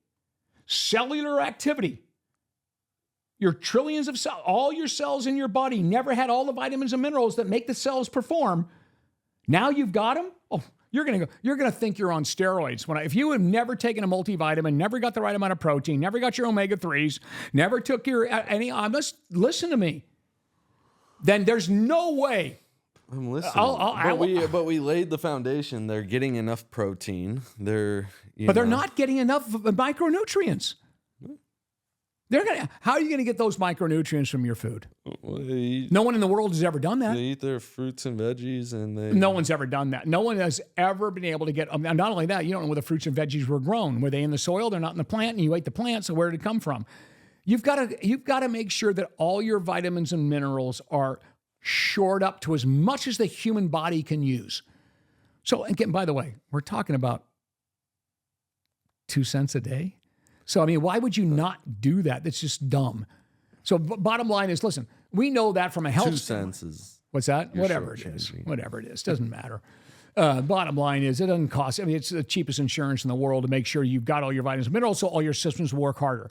cellular activity, your trillions of cells, all your cells in your body never had all the vitamins and minerals that make the cells perform. Now you've got them. Oh, you're gonna think you're on steroids. If you have never taken a multivitamin, never got the right amount of protein, never got your omega-3s, never took listen to me, then there's no way
I'm listening. But we laid the foundation. They're getting enough protein. They're
not getting enough micronutrients. How are you going to get those micronutrients from your food?
Well,
no one in the world has ever done that.
They eat their fruits and veggies, and
no one's ever done that. No one has ever been able to get. Not only that, you don't know where the fruits and veggies were grown. Were they in the soil? They're not in the plant, and you ate the plant. So where did it come from? You've got to make sure that all your vitamins and minerals are shored up to as much as the human body can use. So again, by the way, we're talking about 2 cents a day. So, I mean, why would you not do that? That's just dumb. So bottom line is, listen, we know that from a health
2 cents is...
What's that? Whatever it is. Whatever it is. Doesn't matter. Bottom line is, it doesn't cost... I mean, it's the cheapest insurance in the world to make sure you've got all your vitamins and minerals so all your systems work harder.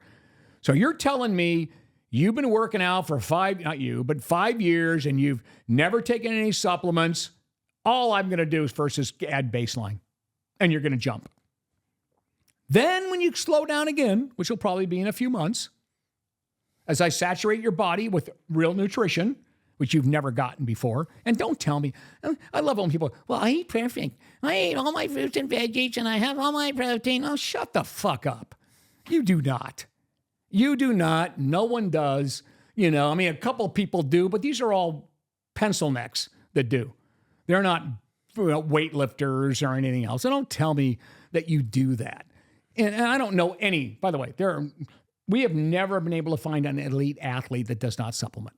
So you're telling me you've been working out for 5 years, and you've never taken any supplements. All I'm going to do is first is add baseline, and you're going to jump. Then when you slow down again, which will probably be in a few months, as I saturate your body with real nutrition, which you've never gotten before, and don't tell me, I love it when people, well, I eat perfect. I eat all my fruits and veggies, and I have all my protein. Oh, shut the fuck up. You do not. You do not. No one does. You know, I mean, a couple people do, but these are all pencil necks that do. They're not weightlifters or anything else. So don't tell me that you do that. And I don't know any, by the way, we have never been able to find an elite athlete that does not supplement.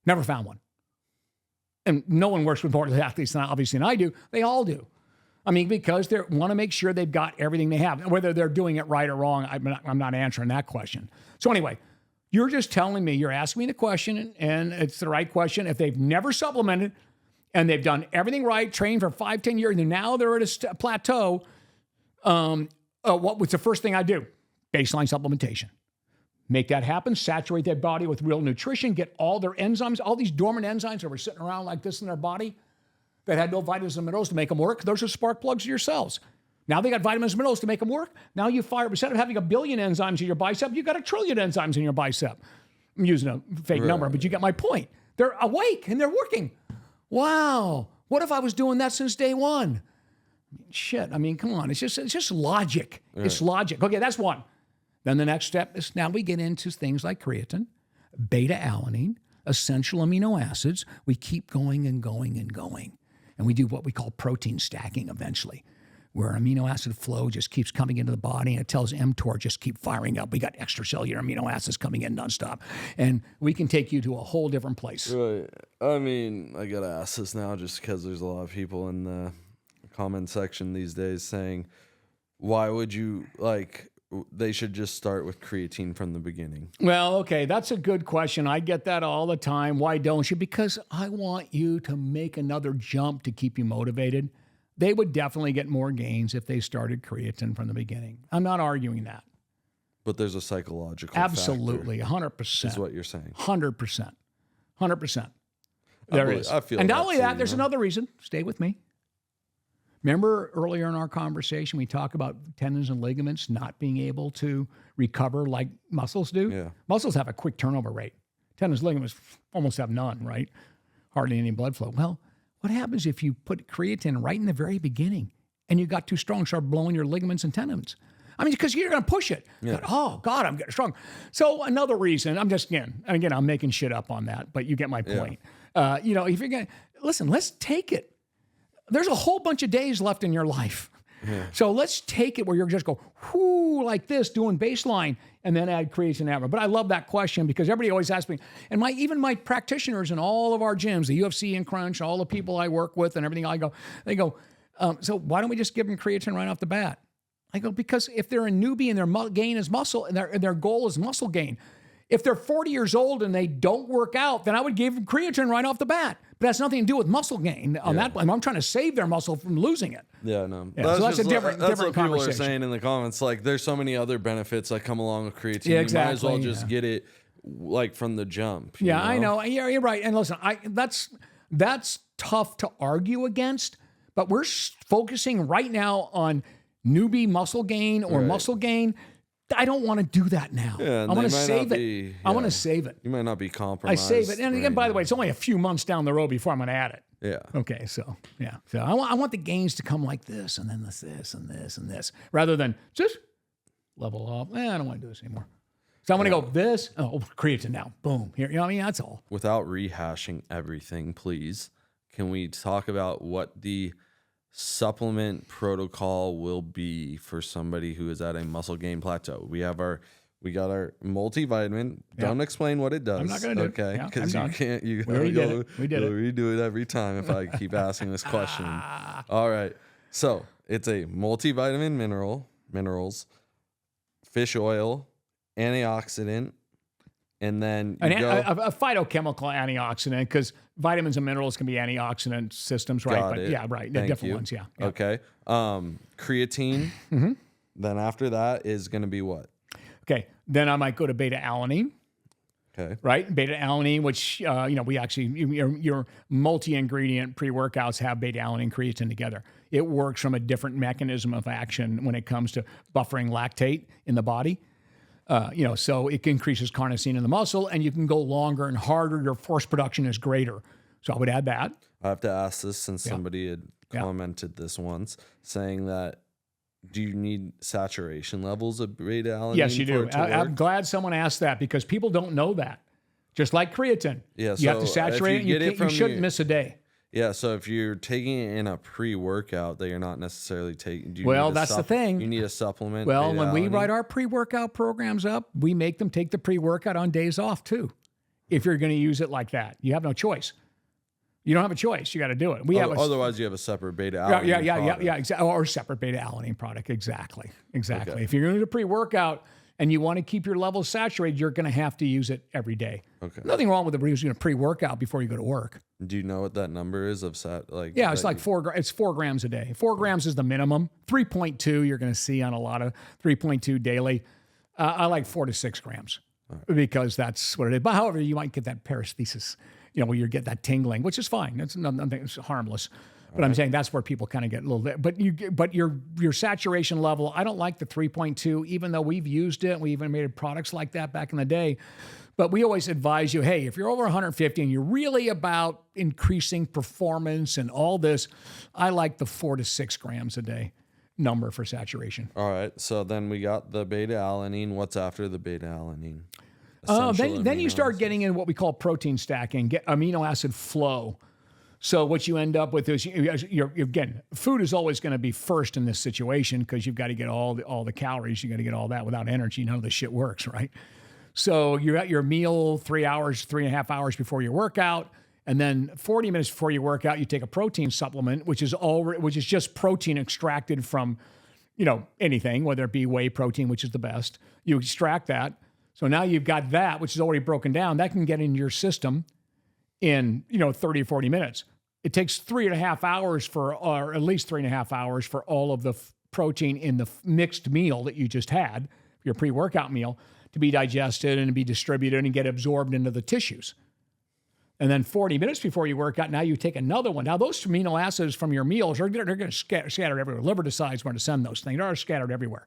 Never found one. And no one works with more athletes obviously than I do. They all do. I mean, because they want to make sure they've got everything they have. Whether they're doing it right or wrong, I'm not answering that question. So anyway, you're just telling me, you're asking me the question, and it's the right question. If they've never supplemented and they've done everything right, trained for 5-10 years, and now they're at a plateau, what was the first thing I do? Baseline supplementation. Make that happen, saturate their body with real nutrition, get all their enzymes, all these dormant enzymes that were sitting around like this in their body that had no vitamins and minerals to make them work. Those are spark plugs to your cells. Now they got vitamins and minerals to make them work. Now you fire, instead of having 1 billion enzymes in your bicep, you got 1 trillion enzymes in your bicep. I'm using a fake number, but you get my point. They're awake and they're working. Wow. What if I was doing that since day one? Shit, I mean, come on. It's just logic. Right. It's logic. Okay, that's one. Then the next step is now we get into things like creatine, beta-alanine, essential amino acids. We keep going and going and going. And we do what we call protein stacking eventually, where amino acid flow just keeps coming into the body, and it tells mTOR just keep firing up. We got extracellular amino acids coming in nonstop. And we can take you to a whole different place.
Right. I mean, I got to ask this now just because there's a lot of people in the comment section these days saying, why would you, they should just start with creatine from the beginning? Well,
okay, that's a good question. I get that all the time. Why don't you? Because I want you to make another jump to keep you motivated. They would definitely get more gains if they started creatine from the beginning. I'm not arguing that.
But there's a psychological
Absolutely,
factor,
100%.
is what you're saying.
100%. 100%. There is.
I feel
and not only that, there's another reason. Stay with me. Remember earlier in our conversation, we talked about tendons and ligaments not being able to recover like muscles do?
Yeah.
Muscles have a quick turnover rate. Tendons and ligaments almost have none, right? Hardly any blood flow. Well, what happens if you put creatine right in the very beginning and you got too strong, start blowing your ligaments and tendons? I mean, because you're going to push it.
Yeah.
Oh, God, I'm getting strong. So another reason, again, I'm making shit up on that, but you get my point. Yeah. If you're going to, listen, let's take it. There's a whole bunch of days left in your life. Yeah. So let's take it where you're just go, whoo, like this, doing baseline, and then add creatine after. But I love that question because everybody always asks me, and even my practitioners in all of our gyms, the UFC and Crunch, all the people I work with and everything, they go, so why don't we just give them creatine right off the bat? I go, because if they're a newbie and their gain is muscle and their goal is muscle gain, if they're 40 years old and they don't work out, then I would give them creatine right off the bat. But that's nothing to do with muscle gain on that point. I'm trying to save their muscle from losing it.
Yeah, no.
Yeah, so that's a different
what people
conversation.
are saying in the comments. Like, there's so many other benefits that come along with creatine.
Yeah, exactly.
You might as well just get it from the jump.
Yeah, I know. Yeah, you're right. And listen, that's tough to argue against. But we're focusing right now on newbie muscle gain or muscle gain. I don't want to do that now.
Yeah,
I want to save it. I want to save it.
You might not be compromised.
I save it. And again, by the way, it's only a few months down the road before I'm going to add it.
Yeah.
Okay, so yeah. So I want the gains to come like this, and then this, and this, and this, rather than just level off. I don't want to do this anymore. So I'm going to go this. Oh, creatine now. Boom. Here. You know what I mean? That's all.
Without rehashing everything, please, can we talk about what the supplement protocol will be for somebody who is at a muscle gain plateau? We got our multivitamin. Don't explain what it does. I'm
not going to do
it. Okay, because you can't.
We did it.
You'll redo it every time if I keep asking this question. All right. So it's a multivitamin minerals, fish oil, antioxidant, and then
a phytochemical antioxidant, because vitamins and minerals can be antioxidant systems, right?
Got it.
Yeah, right.
Thank
Different
you.
ones, yeah.
Okay. Creatine. Then after that is going to be what?
Okay. Then I might go to beta-alanine.
Okay.
Right? Beta-alanine, which, we actually, your multi-ingredient pre-workouts have beta-alanine creatine together. It works from a different mechanism of action when it comes to buffering lactate in the body. So it increases carnosine in the muscle, and you can go longer and harder. Your force production is greater. So I would add that.
I have to ask this since somebody had commented this once, saying that, do you need saturation levels of beta-alanine?
Yes, you do. I'm glad someone asked that, because people don't know that. Just like creatine.
Yeah,
you have to saturate it. You shouldn't miss a day.
Yeah, so if you're taking it in a pre-workout that you're not necessarily taking,
that's the thing.
You need a supplement.
Well, when we
beta-alanine?
write our pre-workout programs up, we make them take the pre-workout on days off too. If you're going to use it like that, you have no choice. You don't have a choice. You got to do it.
Otherwise, you have a separate beta-alanine.
Yeah, exactly. Or a separate beta-alanine product. Exactly.
Okay.
If you're going to do a pre-workout and you want to keep your levels saturated, you're going to have to use it every day.
Okay.
Nothing wrong with using a pre-workout before you go to work.
Do you know what that number is of
it's like 4 grams a day. 4 grams is the minimum. 3.2 you're going to see on a lot of 3.2 daily. I like 4 to 6 grams because that's what it is. But however, you might get that paresthesis, where you get that tingling, which is fine. It's nothing. It's harmless. But I'm saying that's where people kind of get a little bit. But your saturation level, I don't like the 3.2, even though we've used it. We even made products like that back in the day. But we always advise you, hey, if you're over 150 and you're really about increasing performance and all this, I like the 4 to 6 grams a day number for saturation.
All right. So then we got the beta-alanine. What's after the beta-alanine?
Then you start getting in what we call protein stacking, get amino acid flow. So what you end up with is, again, food is always going to be first in this situation, because you've got to get all the calories. You got to get all that. Without energy, none of this shit works, right? So you're at your meal 3.5 hours before your workout, and then 40 minutes before your workout, you take a protein supplement, which is just protein extracted from, anything, whether it be whey protein, which is the best. You extract that. So now you've got that, which is already broken down. That can get into your system in 30 or 40 minutes. It takes 3.5 hours or at least 3.5 hours for all of the protein in the mixed meal that you just had, your pre-workout meal, to be digested and to be distributed and get absorbed into the tissues. And then 40 minutes before you work out, now you take another one. Now those amino acids from your meals they're going to scatter everywhere. Liver decides where to send those things. They're scattered everywhere.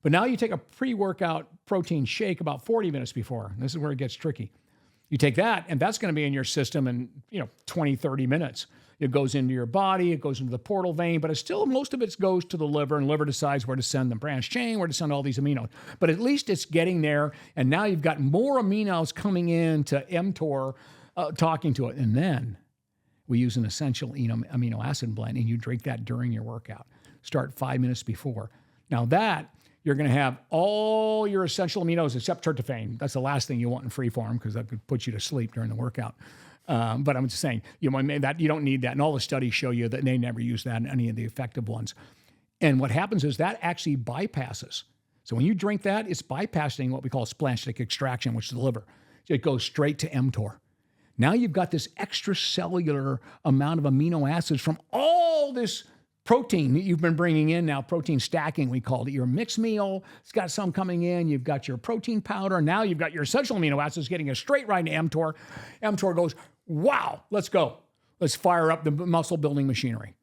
But now you take a pre-workout protein shake about 40 minutes before. This is where it gets tricky. You take that, and that's going to be in your system in 20, 30 minutes. It goes into your body, it goes into the portal vein, but most of it goes to the liver, and liver decides where to send the branch chain, where to send all these aminos. But at least it's getting there, and now you've got more aminos coming in to mTOR, talking to it. And then we use an essential amino acid blend, and you drink that during your workout. Start 5 minutes before. Now that, you're going to have all your essential aminos except tryptophan. That's the last thing you want in free form, because that could put you to sleep during the workout. But I'm just saying, you don't need that. And all the studies show you that they never use that in any of the effective ones. And what happens is that actually bypasses. So when you drink that, it's bypassing what we call splanchnic extraction, which is the liver. It goes straight to mTOR. Now you've got this extracellular amount of amino acids from all this protein that you've been bringing in now, protein stacking, we called it. Your mixed meal, it's got some coming in. You've got your protein powder. Now you've got your essential amino acids getting a straight right into mTOR. mTOR goes, wow, let's go. Let's fire up the muscle building machinery.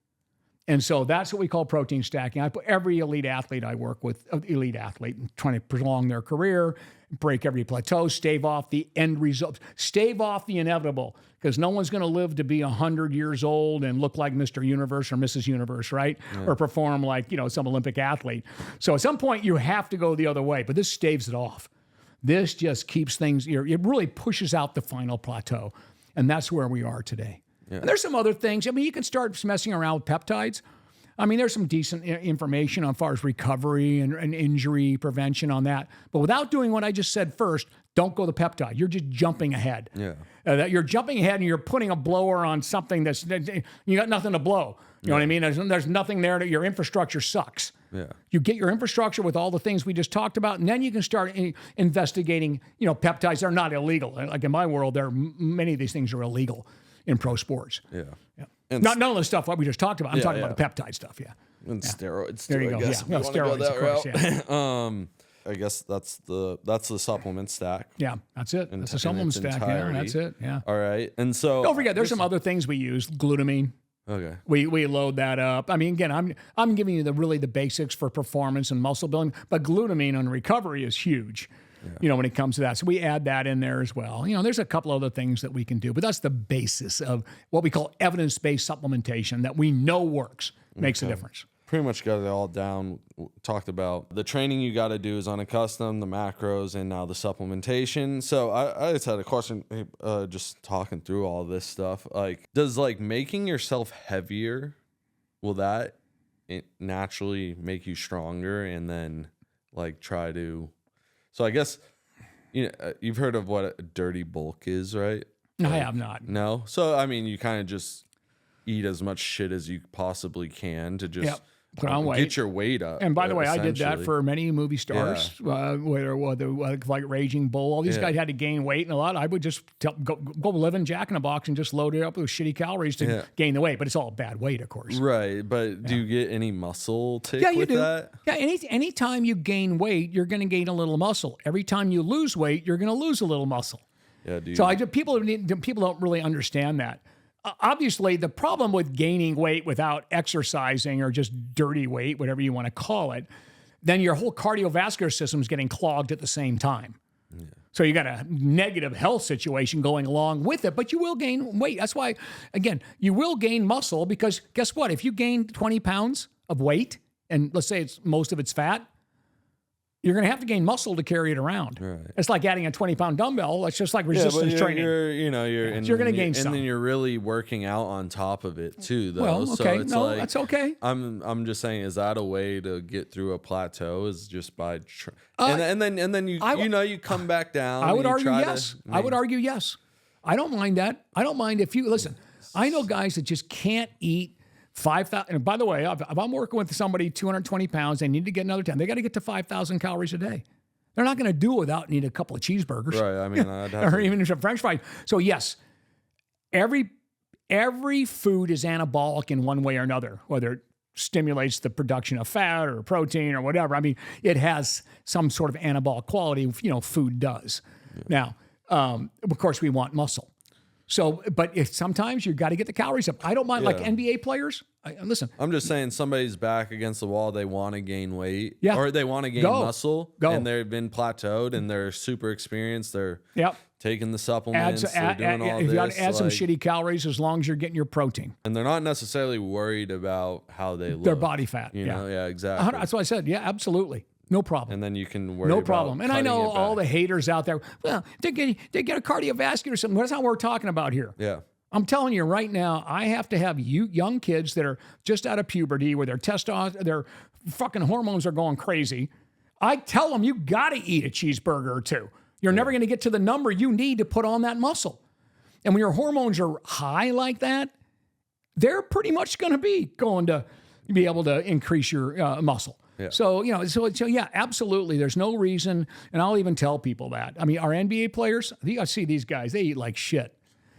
And so that's what we call protein stacking. I put every elite athlete I work with, trying to prolong their career, break every plateau, stave off the end result, stave off the inevitable, because no one's going to live to be 100 years old and look like Mr. Universe or Mrs. Universe, right? Yeah. Or perform like, some Olympic athlete. So at some point you have to go the other way, but this staves it off. This just keeps things, it really pushes out the final plateau. And that's where we are today. Yeah. And there's some other things. I mean, you can start messing around with peptides. I mean, there's some decent information on far as recovery and injury prevention on that. But without doing what I just said first, don't go the peptide. You're just jumping ahead. Yeah. You're jumping ahead and you're putting a blower on something you got nothing to blow. You know what I mean? There's nothing there. Your infrastructure sucks. Yeah. You get your infrastructure with all the things we just talked about, and then you can start investigating, peptides. They're not illegal. Like in my world, many of these things are illegal in pro sports. Yeah. None of the stuff what we just talked about. I'm talking about the peptide stuff. Yeah.
And steroids.
There you go.
Guess,
yeah. Steroids, of course. Yeah.
I guess that's the supplement stack.
Yeah, that's it. That's the supplement stack. Yeah, that's it. Yeah.
All right. And so
don't forget, there's some other things we use. Glutamine.
Okay.
We load that up. I mean, again, I'm giving you the basics for performance and muscle building, but glutamine on recovery is huge. Yeah. When it comes to that. So we add that in there as well. There's a couple other things that we can do, but that's the basis of what we call evidence-based supplementation that we know works, makes a difference.
Pretty much got it all down. Talked about the training you got to do is Unaccustomed, the macros, and now the supplementation. So I just had a question, just talking through all this stuff. Like, does making yourself heavier, will that naturally make you stronger, and then try to? So I guess you've heard of what a dirty bulk is, right?
I have not.
No. So I mean, you kind of just eat as much shit as you possibly can to just. Yep.
Put on weight.
Get your weight up.
And by the way, I did that for many movie stars, like Raging Bull. All these guys had to gain weight, and a lot. I would just go live in Jack in a Box and just load it up with shitty calories to gain the weight. But it's all bad weight, of course.
Right. But do you get any muscle tick with that?
Yeah. Any time you gain weight, you're going to gain a little muscle. Every time you lose weight, you're going to lose a little muscle.
Yeah.
People don't really understand that. Obviously, the problem with gaining weight without exercising or just dirty weight, whatever you want to call it, then your whole cardiovascular system is getting clogged at the same time. Yeah. So you got a negative health situation going along with it, but you will gain weight. That's why, again, you will gain muscle because guess what? If you gain 20 pounds of weight, and let's say most of it's fat, you're going to have to gain muscle to carry it around. Right. It's like adding a 20-pound dumbbell. It's just like resistance training.
You're going to gain some. And then you're really working out on top of it too, though.
Well, okay.
So it's
that's okay.
I'm just saying, is that a way to get through a plateau? Is just by and then you come back down.
I would argue yes. I would argue yes. I don't mind that. I don't mind if you listen. I know guys that just can't eat 5,000. And by the way, if I'm working with somebody 220 pounds, they need to get another 10. They got to get to 5,000 calories a day. They're not going to do it without needing a couple of cheeseburgers,
right? I mean,
or even some French fries. So yes, every food is anabolic in one way or another, whether it stimulates the production of fat or protein or whatever. I mean, it has some sort of anabolic quality. Food does. Yeah. Now, of course, we want muscle. So, but sometimes you got to get the calories up. I don't mind, like NBA players. Listen,
I'm just saying, somebody's back against the wall. They want to gain weight, or they want to gain muscle, and they've been plateaued, and they're super experienced. They're taking the supplements. They're doing all this.
You got to add some shitty calories as long as you're getting your protein.
And they're not necessarily worried about how they look.
Their body fat.
You know, exactly.
That's what I said. Yeah, absolutely. No problem.
And then you can worry about
problem. And I know all the haters out there, well, they get a cardiovascular something. That's not what we're talking about here.
Yeah.
I'm telling you right now, I have to have young kids that are just out of puberty where their testosterone, their fucking hormones are going crazy. I tell them, you got to eat a cheeseburger or two. You're never going to get to the number you need to put on that muscle. And when your hormones are high like that, they're pretty much going to be able to increase your muscle. Yeah. So, yeah, absolutely. There's no reason. And I'll even tell people that. I mean, our NBA players, I see these guys, they eat like shit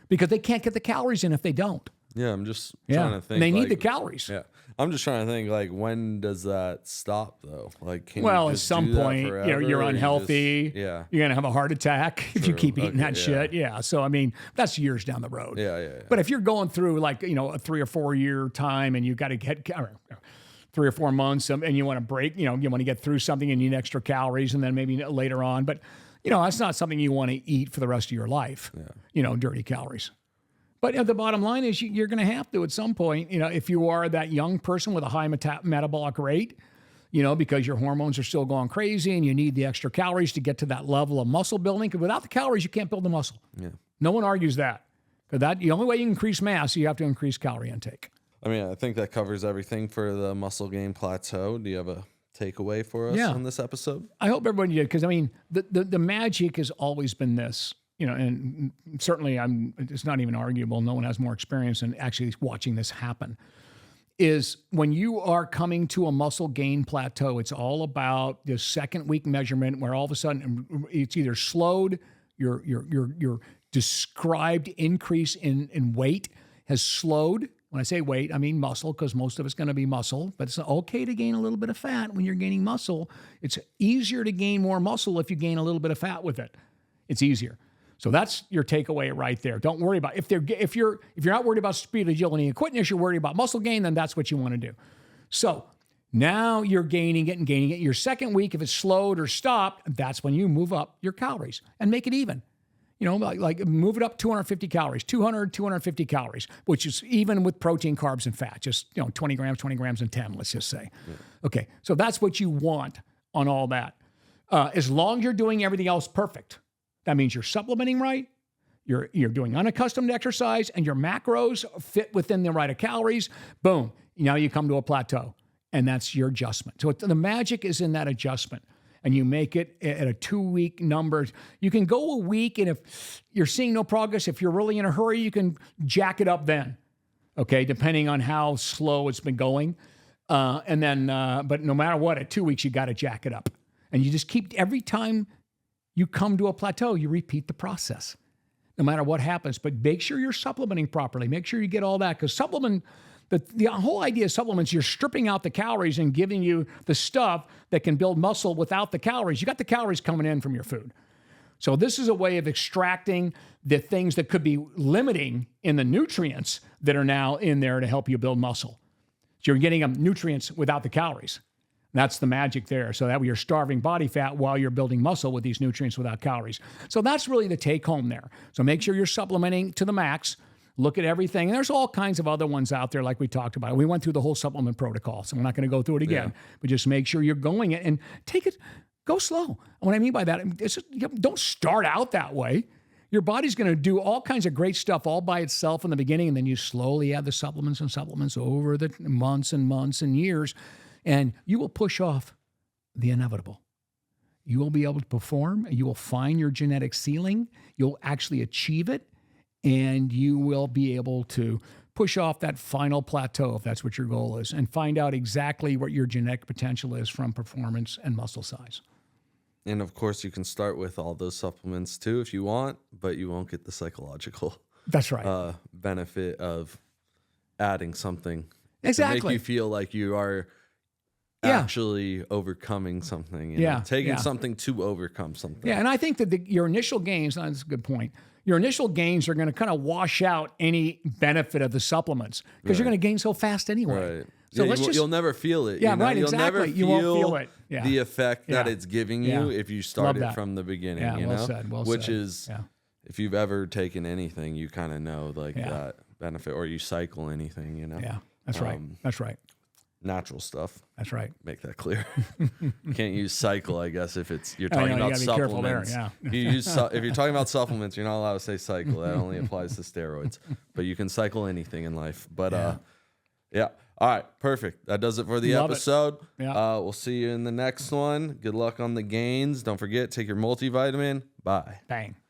because they can't get the calories in if they don't.
Yeah. I'm just trying to think.
They need the calories.
Yeah. I'm just trying to think, like, when does that stop though? Like, can
Well,
you
at
just
some
do that
point,
forever,
you're
or you
unhealthy.
just- yeah.
You're going to have a heart attack if you
True.
keep eating
Okay,
that
yeah.
shit. Yeah. So, I mean, that's years down the road.
Yeah.
But if you're going through like, a 3 or 4 year time and you got to get 3 or 4 months and you want to break, you want to get through something and you need extra calories and then maybe later on. But, that's not something you want to eat for the rest of your life, dirty calories. But the bottom line is you're going to have to at some point, if you are that young person with a high metabolic rate, because your hormones are still going crazy and you need the extra calories to get to that level of muscle building. Because without the calories, you can't build the muscle. Yeah. No one argues that. Because the only way you can increase mass, you have to increase calorie intake.
I mean, I think that covers everything for the muscle gain plateau. Do you have a takeaway for us on this episode?
I hope everybody did, because I mean, the magic has always been this. And certainly it's not even arguable. No one has more experience in actually watching this happen. Is when you are coming to a muscle gain plateau, it's all about the second week measurement where all of a sudden it's either slowed, your described increase in weight has slowed. When I say weight, I mean muscle, because most of it's going to be muscle, but it's okay to gain a little bit of fat when you're gaining muscle. It's easier to gain more muscle if you gain a little bit of fat with it. It's easier. So that's your takeaway right there. Don't worry about if you're not worried about speed, agility, and quickness, you're worried about muscle gain, then that's what you want to do. So now you're gaining it. Your second week, if it's slowed or stopped, that's when you move up your calories and make it even. Like move it up 250 calories, 250 calories, which is even with protein, carbs, and fat. Just 20 grams, and 10. Let's just say. Yeah. Okay, so that's what you want on all that. As long as you're doing everything else perfect. That means you're supplementing right, you're doing unaccustomed exercise, and your macros fit within the right of calories. Boom. Now you come to a plateau, and that's your adjustment. So the magic is in that adjustment, and you make it at a 2-week number. You can go a week, and if you're seeing no progress, if you're really in a hurry, you can jack it up then, okay, depending on how slow it's been going. But no matter what, at 2 weeks, you got to jack it up. And you just keep, every time you come to a plateau, you repeat the process, no matter what happens. But make sure you're supplementing properly. Make sure you get all that, because the whole idea of supplements, you're stripping out the calories and giving you the stuff that can build muscle without the calories. You got the calories coming in from your food. So this is a way of extracting the things that could be limiting in the nutrients that are now in there to help you build muscle. So you're getting them nutrients without the calories. That's the magic there. So that way you're starving body fat while you're building muscle with these nutrients without calories. So that's really the take home there. So make sure you're supplementing to the max. Look at everything. And there's all kinds of other ones out there like we talked about. We went through the whole supplement protocol, so we're not going to go through it again. But just make sure you're going it and take it, go slow. And what I mean by that, it's just, don't start out that way. Your body's going to do all kinds of great stuff all by itself in the beginning, and then you slowly add the supplements over the months and months and years. And you will push off the inevitable. You will be able to perform. You will find your genetic ceiling. You'll actually achieve it. And you will be able to push off that final plateau, if that's what your goal is, and find out exactly what your genetic potential is from performance and muscle size.
And of course, you can start with all those supplements too if you want, but you won't get the psychological benefit of adding something to make you feel like you are actually overcoming something, taking something to overcome something.
Yeah, and I think that your initial gains, that's a good point, your initial gains are going to kind of wash out any benefit of the supplements because you're going to gain so fast anyway.
Right.
So
you'll never feel it.
Yeah, right,
You'll
exactly.
never
You won't feel it. Yeah.
The effect that it's giving you if you start it from the beginning.
Yeah, well said.
Which is, if you've ever taken anything, you kind of know that benefit, or you cycle anything,
Yeah, that's right. That's right.
Natural stuff.
That's right.
Make that clear. You can't use cycle, I guess, if you're talking about supplements. If you're talking about supplements, you're not allowed to say cycle. That only applies to steroids. But you can cycle anything in life. But all right, perfect. That does it for the episode. Yeah. We'll see you in the next one. Good luck on the gains. Don't forget, take your multivitamin. Bye.
Bang.